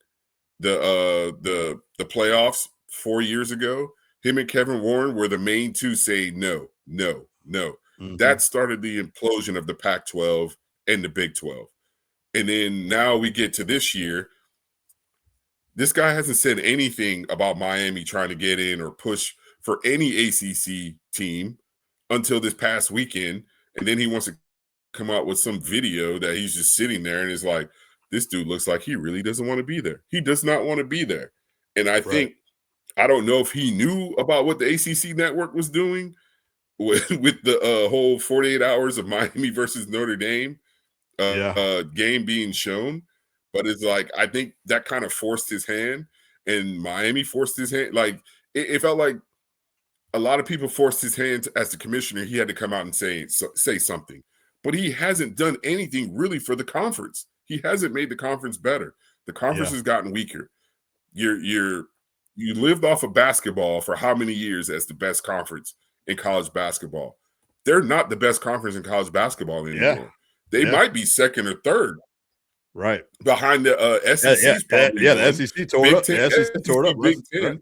the playoffs 4 years ago, him and Kevin Warren were the main two saying no. Mm-hmm. That started the implosion of the Pac-12 and the Big 12. And then now we get to this year. This guy hasn't said anything about Miami trying to get in or push for any ACC team until this past weekend. And then he wants to come out with some video that he's just sitting there and is like, this dude looks like he really doesn't want to be there. He does not want to be there. And I think, I don't know if he knew about what the ACC network was doing with the whole 48 hours of Miami versus Notre Dame game being shown. But it's like I think that kind of forced his hand, and Miami forced his hand. Like it felt like a lot of people forced his hand as the commissioner. He had to come out and say something, but he hasn't done anything really for the conference. He hasn't made the conference better. The conference Yeah. has gotten weaker. You lived off of basketball for how many years as the best conference in college basketball? They're not the best conference in college basketball Yeah. anymore. They Yeah. might be second or third Right. behind the Yeah. SEC Yeah. is probably Yeah. The one. SEC tore it Big up. Ten, The SEC tore it up. Big Ten.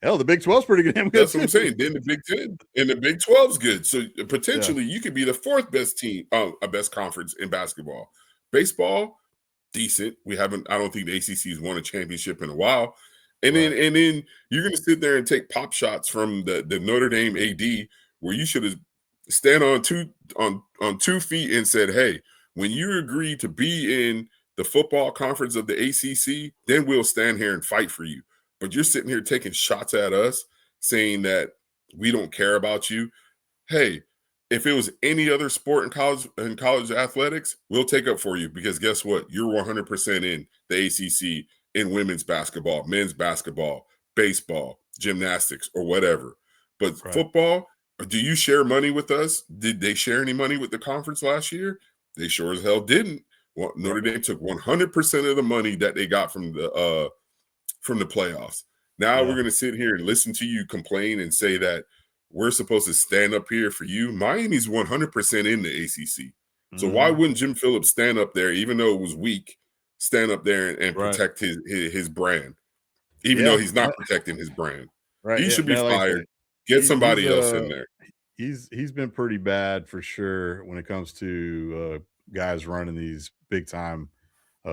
Hell, the Big 12's pretty damn good That's what I'm too. saying. Then the Big Ten and the Big 12's good. So Yeah. potentially you could be the fourth best team, a best conference in basketball. Baseball, decent. I don't think the ACC has won a championship in a while. And Right. then you're gonna sit there and take pop shots from the Notre Dame AD where you should have stand on 2 feet and said, hey, when you agree to be in the football conference of the ACC, then we'll stand here and fight for you. But you're sitting here taking shots at us saying that we don't care about you. Hey, if it was any other sport in college athletics, we'll take up for you because guess what? You're 100% in the ACC in women's basketball, men's basketball, baseball, gymnastics, or whatever. But Right. football, do you share money with us? Did they share any money with the conference last year? They sure as hell didn't. Well, Notre Right. Dame took 100% of the money that they got from the playoffs. Now we're Yeah. going to sit here and listen to you complain and say that we're supposed to stand up here for you. Miami's 100% in the ACC. So why Mm-hmm. wouldn't Jim Phillips stand up there, even though it was weak, stand up there and Right. protect his brand, even though Yeah. he's not protecting his brand? Right. He Yeah. should be Now, like I say, fired. Get he's somebody else in there. he's been pretty bad for sure when it comes to guys running these big time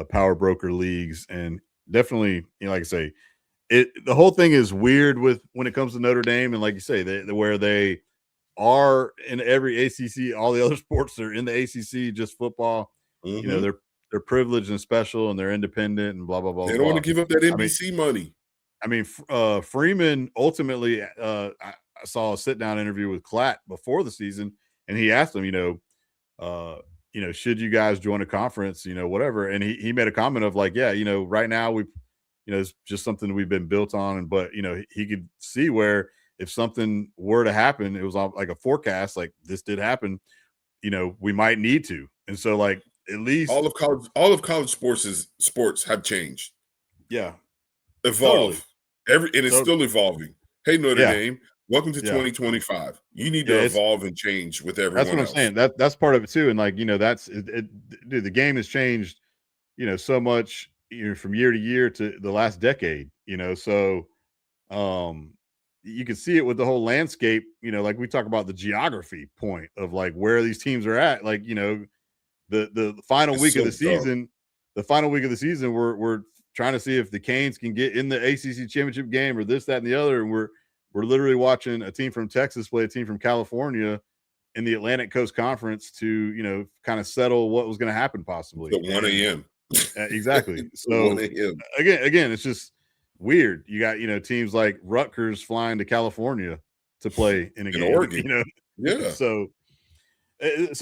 power broker leagues, and definitely, like I say, the whole thing is weird with when it comes to Notre Dame, and like you say, where they are in every ACC, all the other sports are in the ACC, just football. Hmm. They're privileged and special, and they're independent, and blah blah blah They blah don't want blah. to give up that I mean, NBC money. Freeman ultimately, I saw a sit down interview with Klatt before the season, and he asked him, uh, should you guys join a conference, whatever. And he made a comment of like, yeah, right now it's just something we've been built on. And, but, he could see where if something were to happen, it was like a forecast, like this did happen, we might need to. And so like, at least, All of college sports have changed. yeah, totally. Evolve. And it's So still evolving. Hey, Notre yeah, Dame, welcome to yeah, 2025. You need yeah. to It's evolve and change with That's what everyone I'm else. saying. That's part of it too. And like, dude, the game has changed, so much, from year to year to the last decade, so um you can see it with the whole landscape, like we talk about the geography point of like where these teams are at, like, the final It's week of so dumb. the final week of the season, we're trying to see if the Canes can get in the ACC championship game or this, that, and the other. And we're literally watching a team from Texas play a team from California in the Atlantic Coast Conference to, kind of settle what was going to happen It's possibly. at 1 And a.m. exactly. It's at 1 So a.m. again, it's just weird. You got, teams like Rutgers flying to California to play in a In game, Oregon. Yeah. so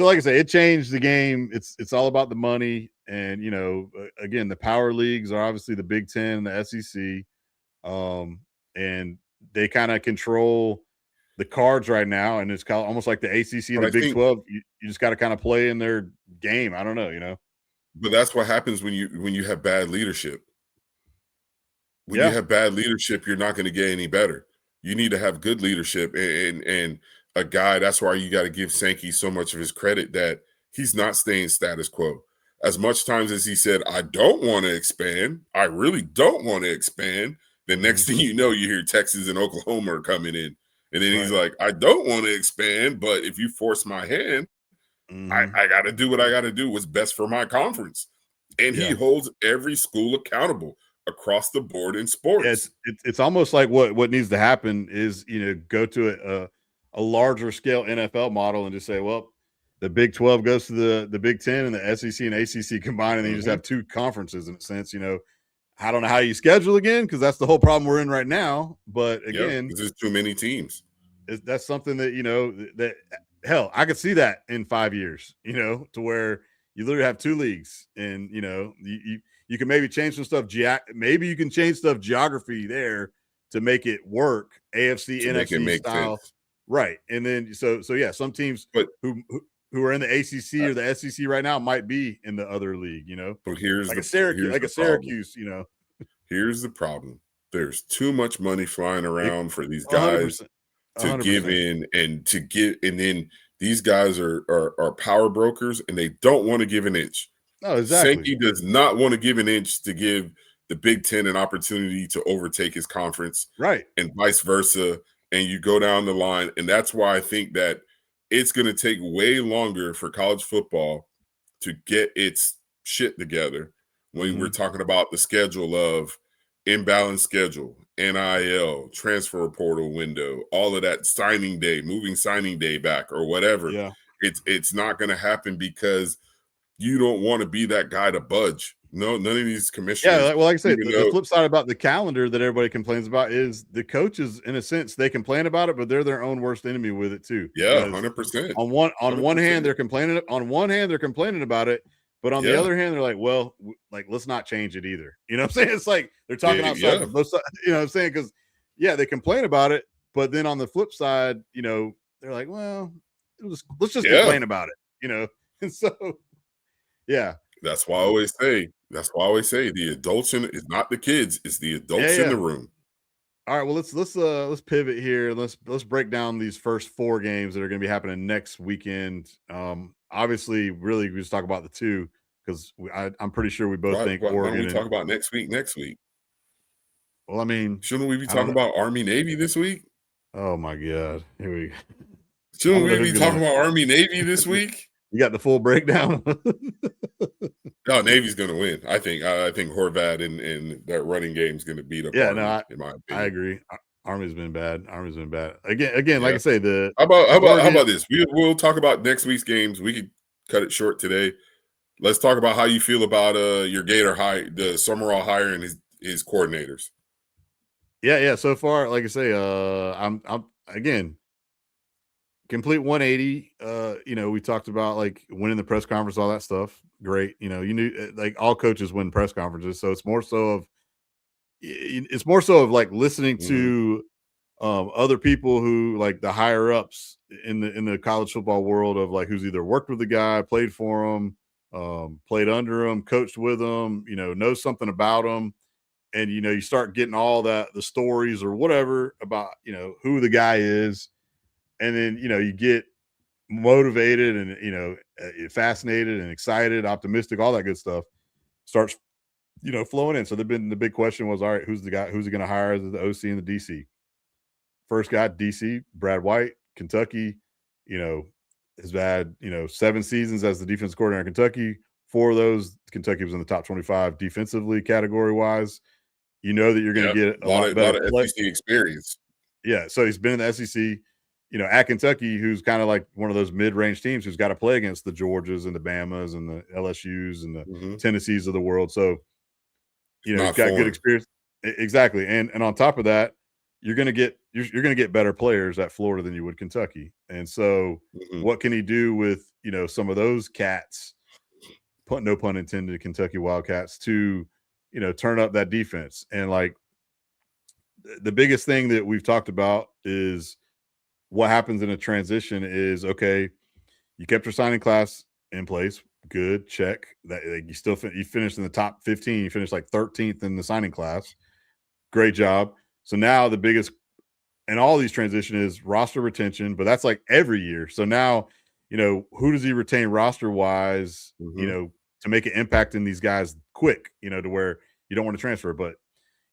like I say, it changed the game. It's all about the money. And, again, the power leagues are obviously the Big Ten, the SEC. And they kind of control the cards right now. And it's kind of almost like the ACC and But the I Big think 12. You just got to kind of play in their game. I don't know, but that's what happens when you have bad leadership. When you Yeah. have bad leadership, you're not going to get any better. You need to have good leadership and a guy. That's why you got to give Sankey so much of his credit that he's not staying status quo. As much times as he said, I don't want to expand, I really don't want to expand. The Hmm. next thing you know, you hear Texas and Oklahoma are coming in. And then he's Right. like, I don't want to expand, but if you force my hand, Hmm. I got to do what I got to do. What's best for my conference. And he Yeah. holds every school accountable across the board in Yeah, sports. it's almost like what needs to happen is, go to a larger scale NFL model and just say, well, the Big 12 goes to the Big 10 and the SEC and ACC combined, and then you just Mhm. have two conferences in a sense. I don't know how you schedule again, because that's the whole problem we're in right now. But Yeah, again, there's just too many teams. that's something that, that hell, I could see that in 5 years, to where you literally have two leagues, and You can maybe change some stuff. Maybe you can change stuff geography there to make it work. AFC, to make it NFC make style, sense. right? And then so yeah, some teams But who are in the ACC or the SEC right now might be in the other league. but Like a Syracuse, problem. Syracuse. Here's the problem. There's too much money flying around for these guys 100%, to give 100%. in and then these guys are power brokers and they don't want to give an inch. No, exactly. Sankey does not want to give an inch to give the Big Ten an opportunity to overtake his conference Right. and vice versa. And you go down the line. And that's why I think that it's going to take way longer for college football to get its shit together when we're talking about the schedule of imbalanced schedule, NIL, transfer portal window, all of that, signing day, moving signing day back or whatever. Yeah. It's not going to happen because you don't want to be that guy to budge. No, none of these commissioners. Yeah, well, like I said, even the though, flip side about the calendar that everybody complains about is the coaches, in a sense, they complain about it, but they're their own worst enemy with it too. yeah, Because 100%. on one hand, 100%. they're complaining. On one hand, they're complaining about it, but on the Yeah. other hand, they're like, well, like let's not change it either. You know what I'm saying? It's like they're talking Yeah, outside yeah. of both sides. You know what I'm saying? Because yeah, they complain about it, but then on the flip side, they're like, well, let's just Yeah. complain about it. And so yeah. That's why I always say the adults is not the kids, it's the adults in Yeah. the room. All right, well let's pivot here. Let's break down these first 4 games that are going to be happening next weekend. Obviously, really, we just talk about the 2 because I'm pretty sure we both think Why don't Oregon. we talk about next week? Well, I mean, Shouldn't we be I don't talking know. about Army Navy this week? Oh my God, here we go. I Shouldn't don't know we who's be gonna. talking about Army Navy this week? You got the full breakdown. No, Navy's going to win. I think Horvat and that running game is going to beat up Yeah, Army, no, in my I opinion. agree. Army's been bad. Again, like Yeah. I say, the How Oregon. about this? We'll talk about next week's games. We could cut it short today. Let's talk about how you feel about your Gator the Summerall hire and his coordinators. Yeah. So far, like I say, I'm again complete 180. We talked about like winning the press conference, all that stuff. Great. You knew like all coaches win press conferences, so it's more so of like listening to other people who like the higher ups in the college football world of like who's either worked with the guy, played for him, played under him, coached with him, knows something about him. And you start getting all the stories or whatever about who the guy is, and then you get motivated and fascinated and excited, optimistic, all that good stuff starts flowing in. So the big question was, all right, who's he going to hire as the OC and the DC? First guy, DC, Brad White, Kentucky, has had 7 seasons as the defense coordinator in Kentucky. 4 of those, Kentucky was in the top 25 defensively category wise. You know that you're going to get a lot better of SEC experience. Yeah, so he's been in the SEC, at Kentucky, who's kind of like one of those mid-range teams who's got to play against the Georgias and the Bamas and the LSUs and the Tennessees of the world. So, he's got good experience. Exactly, and on top of that, you're going to get better players at Florida than you would Kentucky. And so, what can he do with some of those cats? No pun intended, Kentucky Wildcats to turn up that defense. And like the biggest thing that we've talked about is what happens in a transition is, okay, you kept your signing class in place. Good. Check that. You finished in the top 15. You finished like 13th in the signing class. Great job. So now the biggest in all these transition is roster retention, but that's like every year. So now, who does he retain roster wise, to make an impact in these guys quick, to where you don't want to transfer, but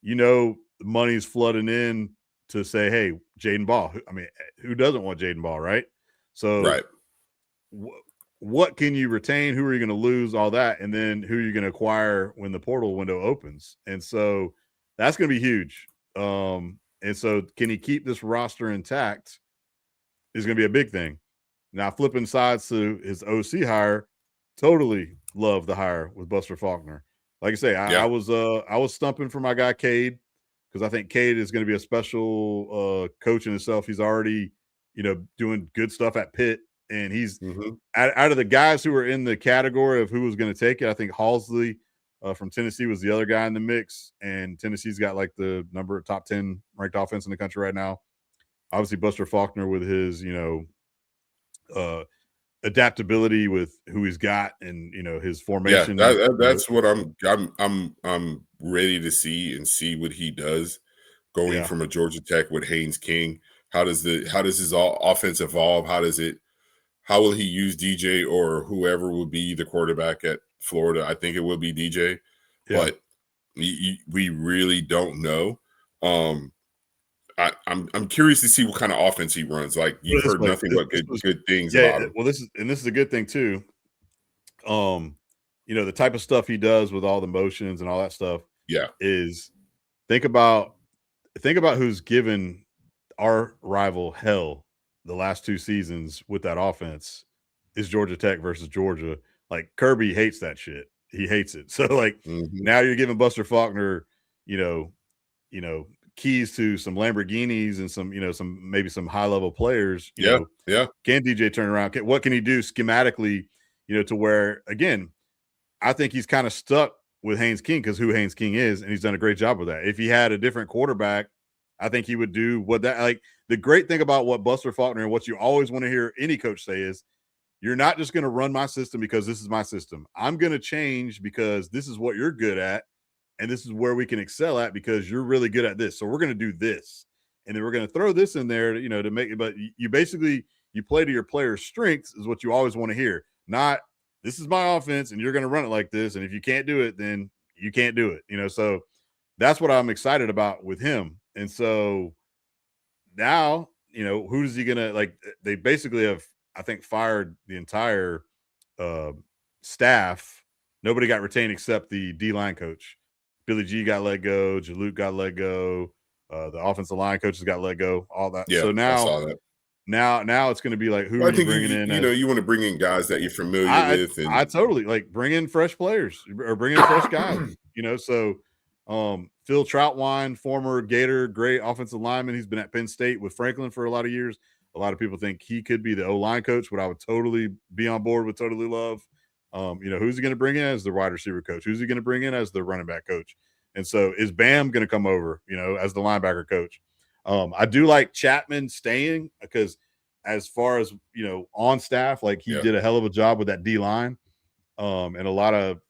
the money's flooding in to say, hey, Jaden Ball. I mean, who doesn't want Jaden Ball, right? So, right. What can you retain? Who are you going to lose? All that, and then who are you going to acquire when the portal window opens? And so that's going to be huge. And so, can he keep this roster intact? Is going to be a big thing. Now, flipping sides to his OC hire, totally love the hire with Buster Faulkner. Like I say, I was stumping for my guy Cade because I think Cade is going to be a special coach in himself. He's already, doing good stuff at Pitt, and he's out of the guys who are in the category of who was going to take it. I think Halsley from Tennessee was the other guy in the mix, and Tennessee's got like the top 10 ranked offense in the country right now. Obviously, Buster Faulkner with his adaptability with who he's got and his Yeah, formation. that's what I'm ready to see what he does going Yeah, from a Georgia Tech with Haynes King. How does his offense evolve? How will he use DJ or whoever will be the quarterback at Florida? I think it will be DJ, yeah. but we really don't know. I'm curious to see what kind of offense he runs. Like, Put you've it this heard way, nothing but this was good things yeah. about him. Well, this is a good thing too. Um, the type of stuff he does with all the motions and all that stuff Yeah. is think about who's given our rival hell the last 2 seasons with that offense is Georgia Tech versus Georgia. Like Kirby hates that shit. He hates it. So like Mhm. now you're giving Buster Faulkner, you know, keys to some Lamborghinis and some high level players. Yeah. Yeah. Can DJ turn around? What can he do schematically? To where again, I think he's kind of stuck with Haynes King because who Haynes King is, and he's done a great job with that. If he had a different quarterback, I think he would do what that like. The great thing about what Buster Faulkner and what you always want to hear any coach say is, you're not just going to run my system because this is my system. I'm going to change because this is what you're good at, and this is where we can excel at because you're really good at this. So we're going to do this, and then we're going to throw this in there, to make it. But you basically you play to your player's strengths is what you always want to hear. Not this is my offense, and you're going to run it like this, and if you can't do it, then you can't do it. So that's what I'm excited about with him. And so now, who's he gonna like? They basically have, I think, fired the entire uh, staff. Nobody got retained except the D line coach. Billy G got let go. Jalute got let go. The offensive line coaches got let go. All that. Yeah. So I now, saw that. now it's going to be like, who Well, are I you think bringing in as you want to bring in guys that you're familiar I with, I and totally like bring in fresh players or bring in fresh guys. So Phil Troutwine, former Gator, great offensive lineman. He's been at Penn State with Franklin for a lot of years. A lot of people think he could be the O-line coach, but I would totally be on board with totally love. Who's he going to bring in as the wide receiver coach? Who's he going to bring in as the running back coach? And so is Bam going to come over, as the linebacker coach? I do like Chapman staying because as far as on staff, like he yeah, did a hell of a job with that D line, and a lot of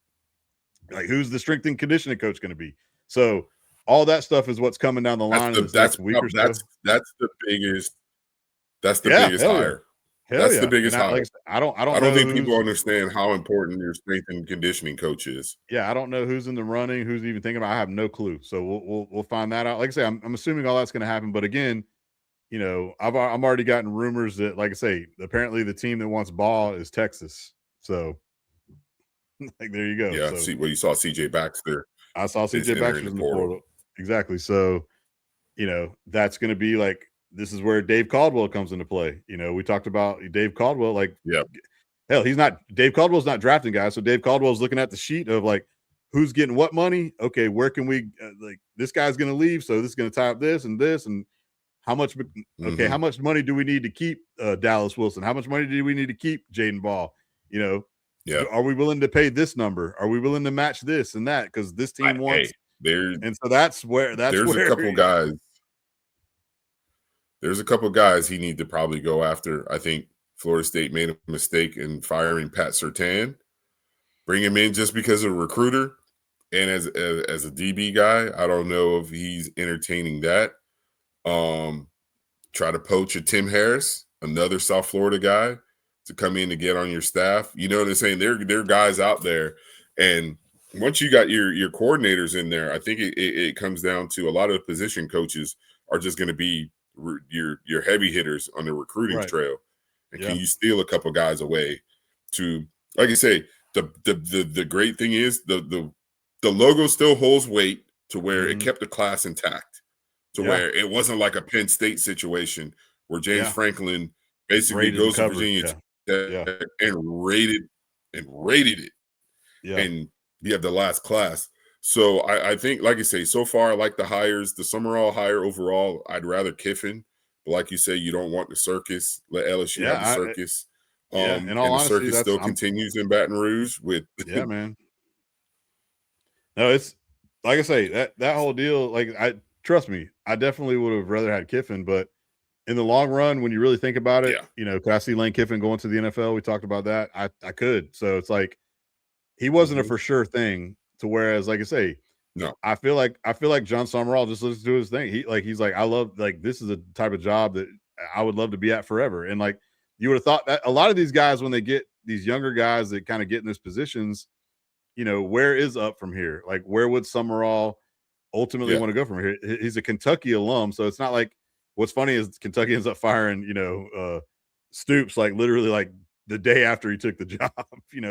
like who's the strength and conditioning coach going to be. So all that stuff is what's coming down the line in this next week or so. that's the Yeah, biggest hell yeah, hire. hell That's the yeah. And biggest I like I hire. said, I I don't don't know think people who's understand how important your strength and conditioning coach is. yeah, I don't know who's in the running, who's even thinking about. I have no clue. So we'll find that out. Like I say, I'm assuming all that's going to happen. But again, I'm already gotten rumors that, like I say, apparently the team that wants Ball is Texas. So like there you go. Yeah, So you saw CJ Baxter I saw is CJ entering Baxter's the in the portal. portal. Exactly. So, that's going to be like, this is where Dave Caldwell comes into play. We talked about Dave Caldwell, like, Yeah, hell, Dave Caldwell's not drafting guys. So Dave Caldwell's looking at the sheet of like, who's getting what money? Okay, where can we, like, this guy's going to leave. So this is going to tie up this. And how much, okay, how hmm much money do we need to keep Dallas Wilson? How much money do we need to keep Jaden Ball? yeah. Are we willing to pay this number? Are we willing to match this and that? Because this team Hey, wants, there and so that's where there's a couple guys. There's a couple guys he need to probably go after. I think Florida State made a mistake in firing Pat Surtain. Bring him in just because of a recruiter and as a DB guy. I don't know if he's entertaining that. Try to poach a Tim Harris, another South Florida guy, to come in to get on your staff. You know what I'm saying? There are guys out there, and once you got your coordinators in there, I think it comes down to a lot of position coaches are just going to be your heavy hitters on the recruiting right. trail. And Yeah. can you steal a couple guys away to, like I say, the great thing is the logo still holds weight to where it Mhm. kept the class intact, to Yeah. where it wasn't like a Penn State situation where James Yeah. Franklin basically Rated and goes to covered. Virginia Yeah. Yeah. Tech and rated it, Yeah. and you have the last class. So I think, like you say, so far I like the hires. The Summerall hire overall, I'd rather Kiffin, but like you say, you don't want the circus. Let LSU have the Yeah. circus. Yeah. In all And the honesty, circus still continues in Baton Rouge with yeah, man. No, it's like I say, that whole deal, like, I trust me, I definitely would have rather had Kiffin, but in the long run, when you really think about it, Yeah. could I see Lane Kiffin going to the NFL? We talked about that. I could. So it's like he wasn't a Hmm. for sure thing to whereas, like I say, No. I feel like John Summerall just listens to his thing. He's like, I love like this is a type of job that I would love to be at forever. And like you would have thought that a lot of these guys, when they get these younger guys that kind of get in these positions, where is up from here? Like where would Summerall ultimately Yeah. want to go from here? He's a Kentucky alum, so it's not like what's funny is Kentucky ends up firing, Stoops like literally like the day after he took the job,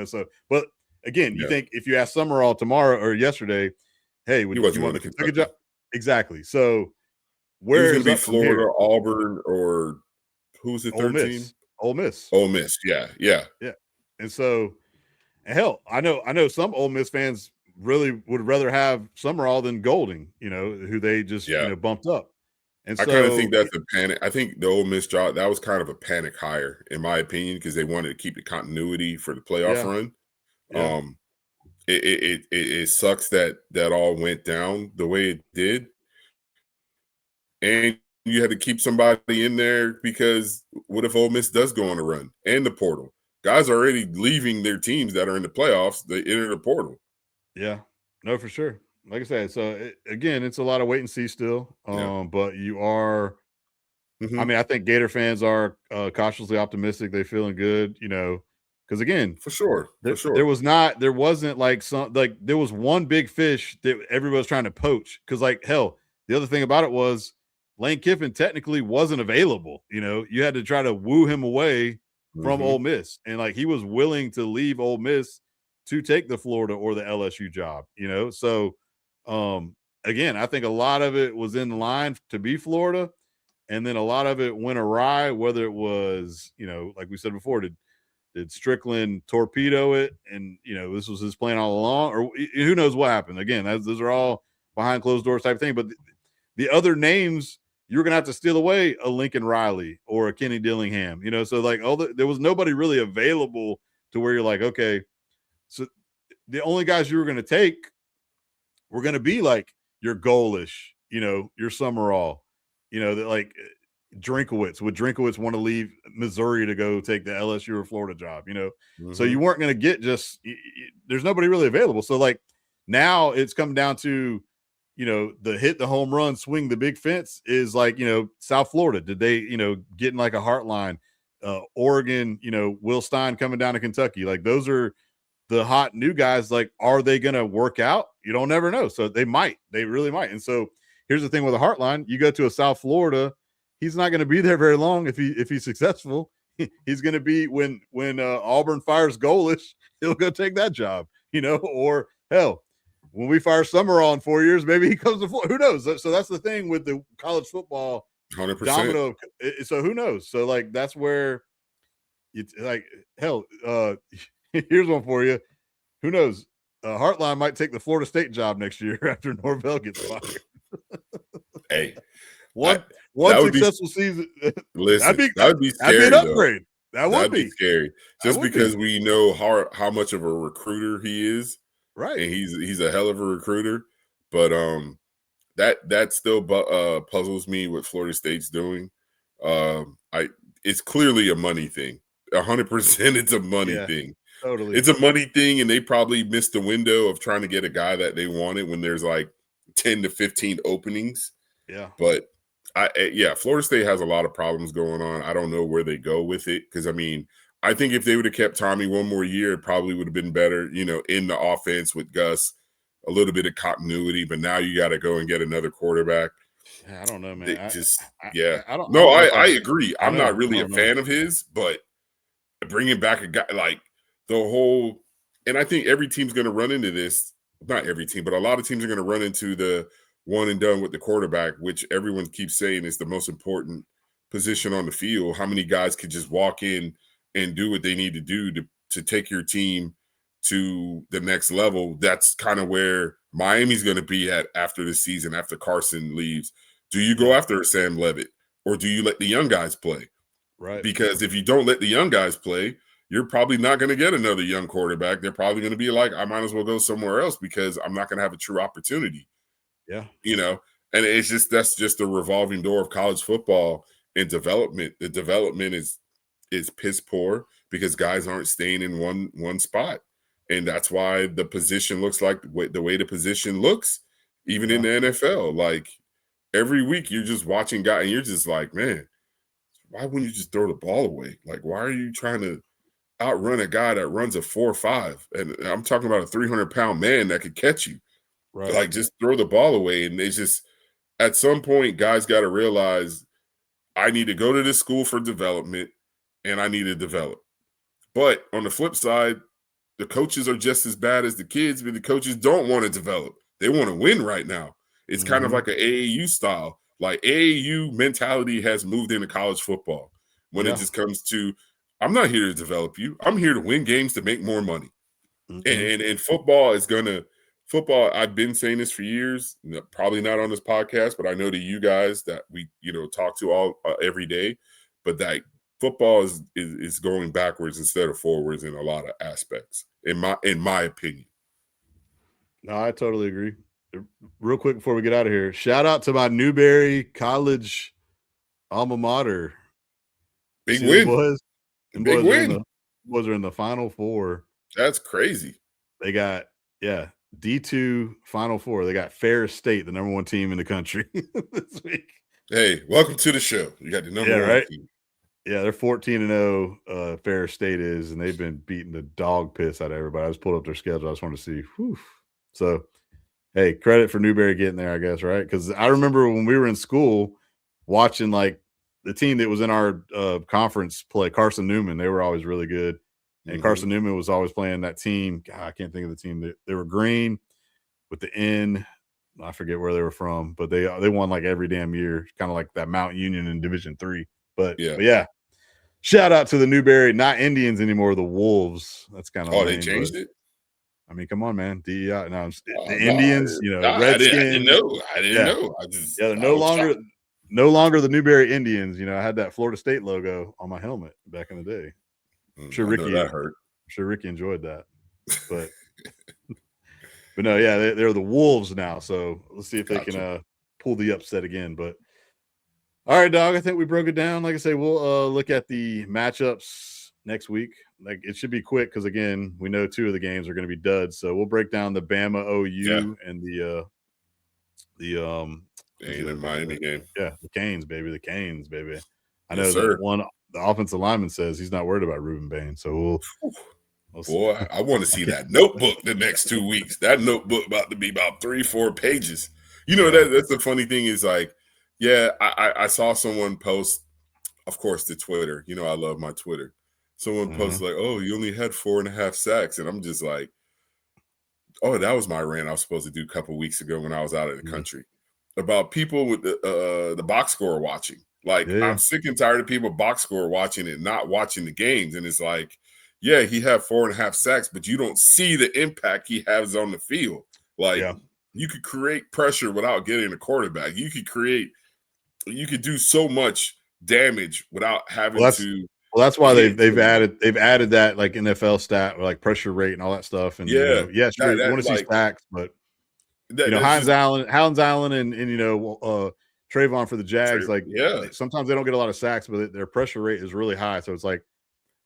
So, but again, you Yeah. think if you ask Summerall tomorrow or yesterday, hey, He would you wasn't want going the to Kentucky job? Kentucky. Exactly. So, He was where going to is be up from here? Florida, Auburn, or who's the Ole third team? Miss, Ole Miss, Ole Miss. Yeah. Yeah. yeah. And so, hell, I know some Ole Miss fans really would rather have Summerall than Golding, who they just Yeah. bumped up. And I kind of think so, that's a panic. I think the Ole Miss job, that was kind of a panic hire, in my opinion, because they wanted to keep the continuity for the playoff yeah, run. yeah, Um, it sucks that that all went down the way it did, and you had to keep somebody in there because what if Ole Miss does go on a run and the portal? Guys are already leaving their teams that are in the playoffs. They enter the portal. yeah. No, for sure. Like I said, so again, it's a lot of wait and see still. Yeah. But you are. I Hmm. mean, I think Gator fans are cautiously optimistic. They feeling good, because again, For sure. For there sure. wasn't like there was one big fish that everybody was trying to poach. Because like hell, the other thing about it was Lane Kiffin technically wasn't available. You had to try to woo him away from Ole Hmm. Miss, and like he was willing to leave Ole Miss to take the Florida or the LSU job. So um, again, I think a lot of it was in line to be Florida, and then a lot of it went awry. Whether it was like we said before, did Strickland torpedo it, and this was his plan all along, or who knows what happened? Again, those are all behind closed doors type thing. But the other names you're gonna have to steal away a Lincoln Riley or a Kenny Dillingham, So like there was nobody really available to where you're like, okay, so the only guys you were gonna take were gonna be like your Golish, your Summerall, that like Drinkowitz. Would Drinkowitz want to leave Missouri to go take the LSU or Florida job? So you Hmm. weren't going to get there's nobody really available. So like now it's come down to the hit the home run, swing the big fence is like South Florida. Did they get in like a Heartline? Oregon, Will Stein coming down to Kentucky. Like those are the hot new guys. Like, are they going to work out? You don't never know. So they really might. And so here's the thing with a Heartline: you go to a South Florida, he's not going to be there very long if he's successful. He's going to be when Auburn fires Golish, he'll go take that job, or hell, when we fire Summerall in 4 years, maybe he comes to Florida. Who knows? So that's the thing with the college football 100%. domino. So who knows? So like that's where it's like hell. Here's one for you. Who knows? Hartline might take the Florida State job next year after Norvell gets fired. Hey, I One one that would be successful season. that'd listen, be that would be that'd be an scary though. upgrade. That would That'd be be. scary. That Just would be. because we know how much of a recruiter he is, Right. and he's a hell of a recruiter. But that still puzzles me what Florida State's doing. I It's clearly a money thing. 100% it's a money Yeah. thing. Totally. It's a money thing, and they probably missed the window of trying to get a guy that they wanted when there's like 10 to 15 openings. Yeah. But yeah, Florida State has a lot of problems going on. I don't know where they go with it because I mean, I think if they would have kept Tommy one more year, it probably would have been better, in the offense with Gus, a little bit of continuity. But now you got to go and get another quarterback. I don't know, man. It just, I, yeah. I No, don't know if I I've. agree. I I'm not know. I really a don't know. fan of his, but bringing back a guy like the whole, and I think every team's going to run into this. Not every team, but a lot of teams are going to run into the one and done with the quarterback, which everyone keeps saying is the most important position on the field. How many guys could just walk in and do what they need to do to take your team to the next level? That's kind of where Miami's going to be at after the season, after Carson leaves. Do you go Yeah. after Sam Levitt, or do you let the young guys play? Right. Because if you don't let the young guys play, you're probably not going to get another young quarterback. They're probably going to be like, I might as well go somewhere else because I'm not going to have a true opportunity. Yeah. And it's just that's just the revolving door of college football and development. The development is piss poor because guys aren't staying in one spot. And that's why the position looks like the way the position looks, even in the NFL. Like every week you're just watching guys and you're just like, man, why wouldn't you just throw the ball away? Like, why are you trying to outrun a guy that runs a 4.5? And I'm talking about a 300-pound man that could catch you. Right. Like, just throw the ball away. And it's just, at some point, guys got to realize I need to go to this school for development and I need to develop. But on the flip side, the coaches are just as bad as the kids, but the coaches don't want to develop. They want to win right now. It's kind of like an AAU style. Like AAU mentality has moved into college football when it just comes to, I'm not here to develop you. I'm here to win games to make more money. And football is football, I've been saying this for years, probably not on this podcast, but I know to you guys that we, talk to all every day, but that football is going backwards instead of forwards in a lot of aspects, in my opinion. No, I totally agree. Real quick before we get out of here, shout out to my Newberry College alma mater. Big win. Big win. Boys are in the Final Four. That's crazy. They got, D2 Final Four. They got Ferris State, the number 1 team in the country this week. Hey, welcome to the show. You got the number 1 team. Yeah, they're 14-0. Ferris State is, and they've been beating the dog piss out of everybody. I just pulled up their schedule. I just wanted to see. Whew. So, hey, credit for Newberry getting there, I guess, right? Because I remember when we were in school watching like the team that was in our conference play, Carson Newman. They were always really good, and Carson Newman was always playing that team. God, I can't think of the team. They were green with the N. I forget where they were from, but they won like every damn year, kind of like that Mount Union in Division III. But yeah, shout out to the Newberry, not Indians anymore, the Wolves. That's kind of lame. They changed it. I mean, come on, man. DEI. No, the Indians, Redskins. I didn't know. They're no longer the Newberry Indians. I had that Florida State logo on my helmet back in the day. I'm sure Ricky enjoyed that, but no, they're the Wolves now. So let's see if they can pull the upset again. But all right, dog. I think we broke it down. Like I say, we'll look at the matchups next week. Like it should be quick because again, we know 2 of the games are going to be duds. So we'll break down the Bama OU and the Miami game. Yeah, the Canes, baby. I know that one. The offensive lineman says he's not worried about Reuben Bain. So we'll boy, I want to see that notebook the next 2 weeks. That notebook about to be about 3-4 pages. That's the funny thing is like, I saw someone post, of course, to Twitter. I love my Twitter. Someone posted like, oh, you only had 4.5 sacks. And I'm just like, oh, that was my rant I was supposed to do a couple weeks ago when I was out of the country about people with the box score watching. Like, I'm sick and tired of people box score watching and not watching the games. And it's like, yeah, he had 4.5 sacks, but you don't see the impact he has on the field. Like, you could create pressure without getting a quarterback. You could do so much damage without having to. Well, that's why they've added that like NFL stat or like pressure rate and all that stuff. And sure, you want to see sacks, but Hines Allen and Trayvon for the Jags, sometimes they don't get a lot of sacks, but their pressure rate is really high. So it's like,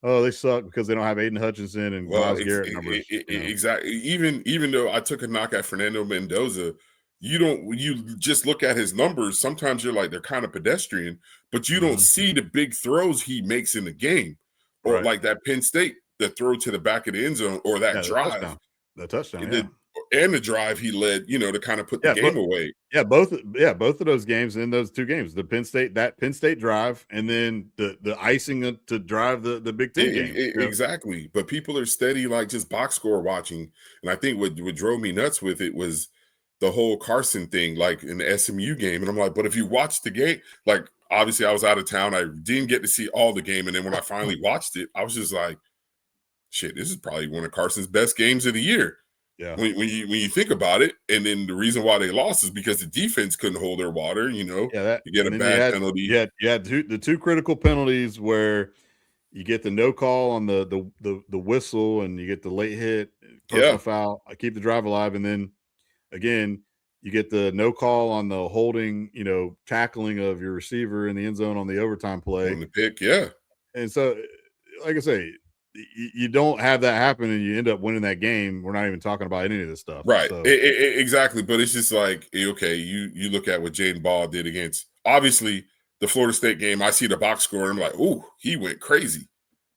oh, they suck because they don't have Aiden Hutchinson and Miles Garrett numbers. Exactly. Even though I took a knock at Fernando Mendoza, you just look at his numbers. Sometimes you're like, they're kind of pedestrian, but you don't see the big throws he makes in the game, or like that Penn State, the throw to the back of the end zone, or that drive, the touchdown, and the drive he led, to kind of put the game away. Both of those games in those 2 games, the Penn State drive, and then the icing to drive the Big Ten game. Exactly. But people are steady, like just box score watching. And I think what drove me nuts with it was the whole Carson thing, like in the SMU game. And I'm like, but if you watch the game, like obviously I was out of town. I didn't get to see all the game. And then when I finally watched it, I was just like, shit, this is probably one of Carson's best games of the year. Yeah. When you think about it, and then the reason why they lost is because the defense couldn't hold their water. You get a bad penalty. You had the 2 critical penalties where you get the no call on the whistle, and you get the late hit, personal Yeah, foul, keep the drive alive, and then again you get the no call on the holding, tackling of your receiver in the end zone on the overtime play. on the pick. Yeah, And so, like I say, you don't have that happen, and you end up winning that game. We're not even talking about any of this stuff. right. So, Exactly. But it's just like, okay, you look at what Jaden Ball did against obviously the Florida State game. I see the box score, and I'm like, ooh, he went crazy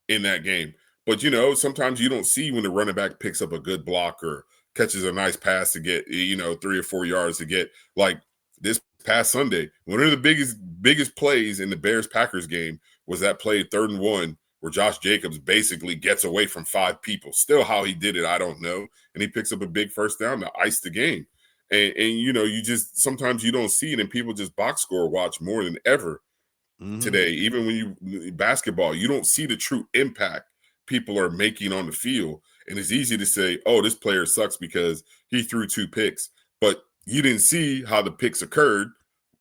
in that game. But sometimes you don't see when the running back picks up a good block or catches a nice pass to get 3 or 4 yards to get like this past Sunday. One of the biggest plays in the Bears Packers game was that play 3rd and 1 where Josh Jacobs basically gets away from 5 people. Still, how he did it, I don't know. And he picks up a big first down to ice the game. And you just sometimes you don't see it, and people just box score watch more than ever today. Even when you basketball, you don't see the true impact people are making on the field. And it's easy to say, oh, this player sucks because he threw 2 picks, but you didn't see how the picks occurred.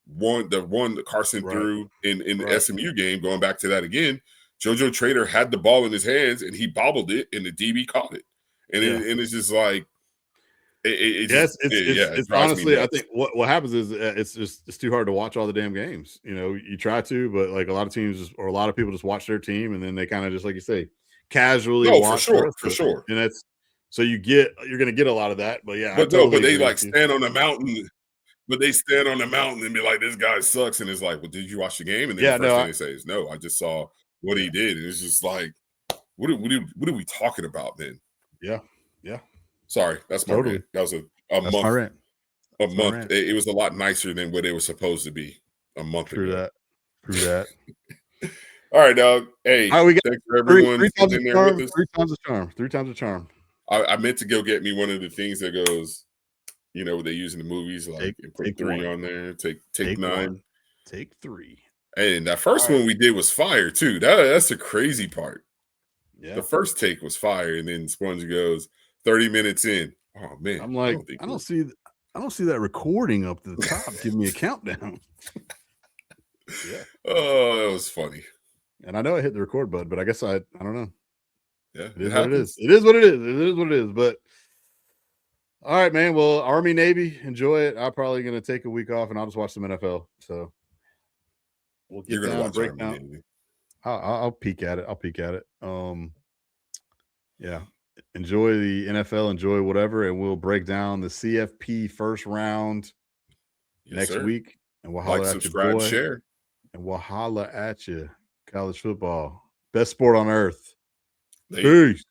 The one that Carson right, threw in the right, SMU game, going back to that again, JoJo Trader had the ball in his hands and he bobbled it, and the DB caught it. And yeah. it's just like it just Yes, it's yeah, it it's drives me honestly, I nuts. think what happens is it's too hard to watch all the damn games. You try to, but like a lot of teams or a lot of people just watch their team, and then they kind of just like you say, casually No, for watch the sure, rest for of it, sure. and that's so you're gonna get a lot of that. But yeah, I But no, but totally they agree like with you. stand on the mountain. But they stand on the mountain and be like, "This guy sucks," and it's like, "Well, did you watch the game?" And then the Yeah, first no, thing they say is, "No, I just saw what yeah, he did," and it's just like, what are we talking about then? yeah, yeah, Sorry, that's my rant. totally. That was a That's my month. rant. A That's my month. rant. It was a lot nicer than what it was supposed to be a month True ago. that. True that. All right, dog. Hey, All right, we got thanks for three everyone three times the sitting in there with charm. us. Three times the charm. Three times the charm. I meant to go get me one of the things that goes, what they use in the movies, like Take and put take 3 one. on there. Take Take 9. one. Take three. And that All first right. one we did was fire too. That's the crazy part. The Yeah. first take was fire, and then Sponge goes 30 minutes in. Oh man, I'm I like, don't think I don't we're see I don't see that recording up to the top giving me a countdown. Yeah. oh, that was funny. And I know I hit the record button, but I guess I don't know. Yeah, It it is what it is. happens. It is what it is. It is what it is. But all right, man. Well, Army, Navy, enjoy it. I'm probably gonna take a week off and I'll just watch some NFL. So we'll You're get gonna down and watch break Army down. Navy. I'll peek at it. I'll peek at it. Yeah. Enjoy the NFL, enjoy whatever, and we'll break down the CFP first round Yes, next sir. week. And we'll Like, holler at your subscribe, boy. share. And we'll holla at you. College football, best sport on earth. Later. Peace.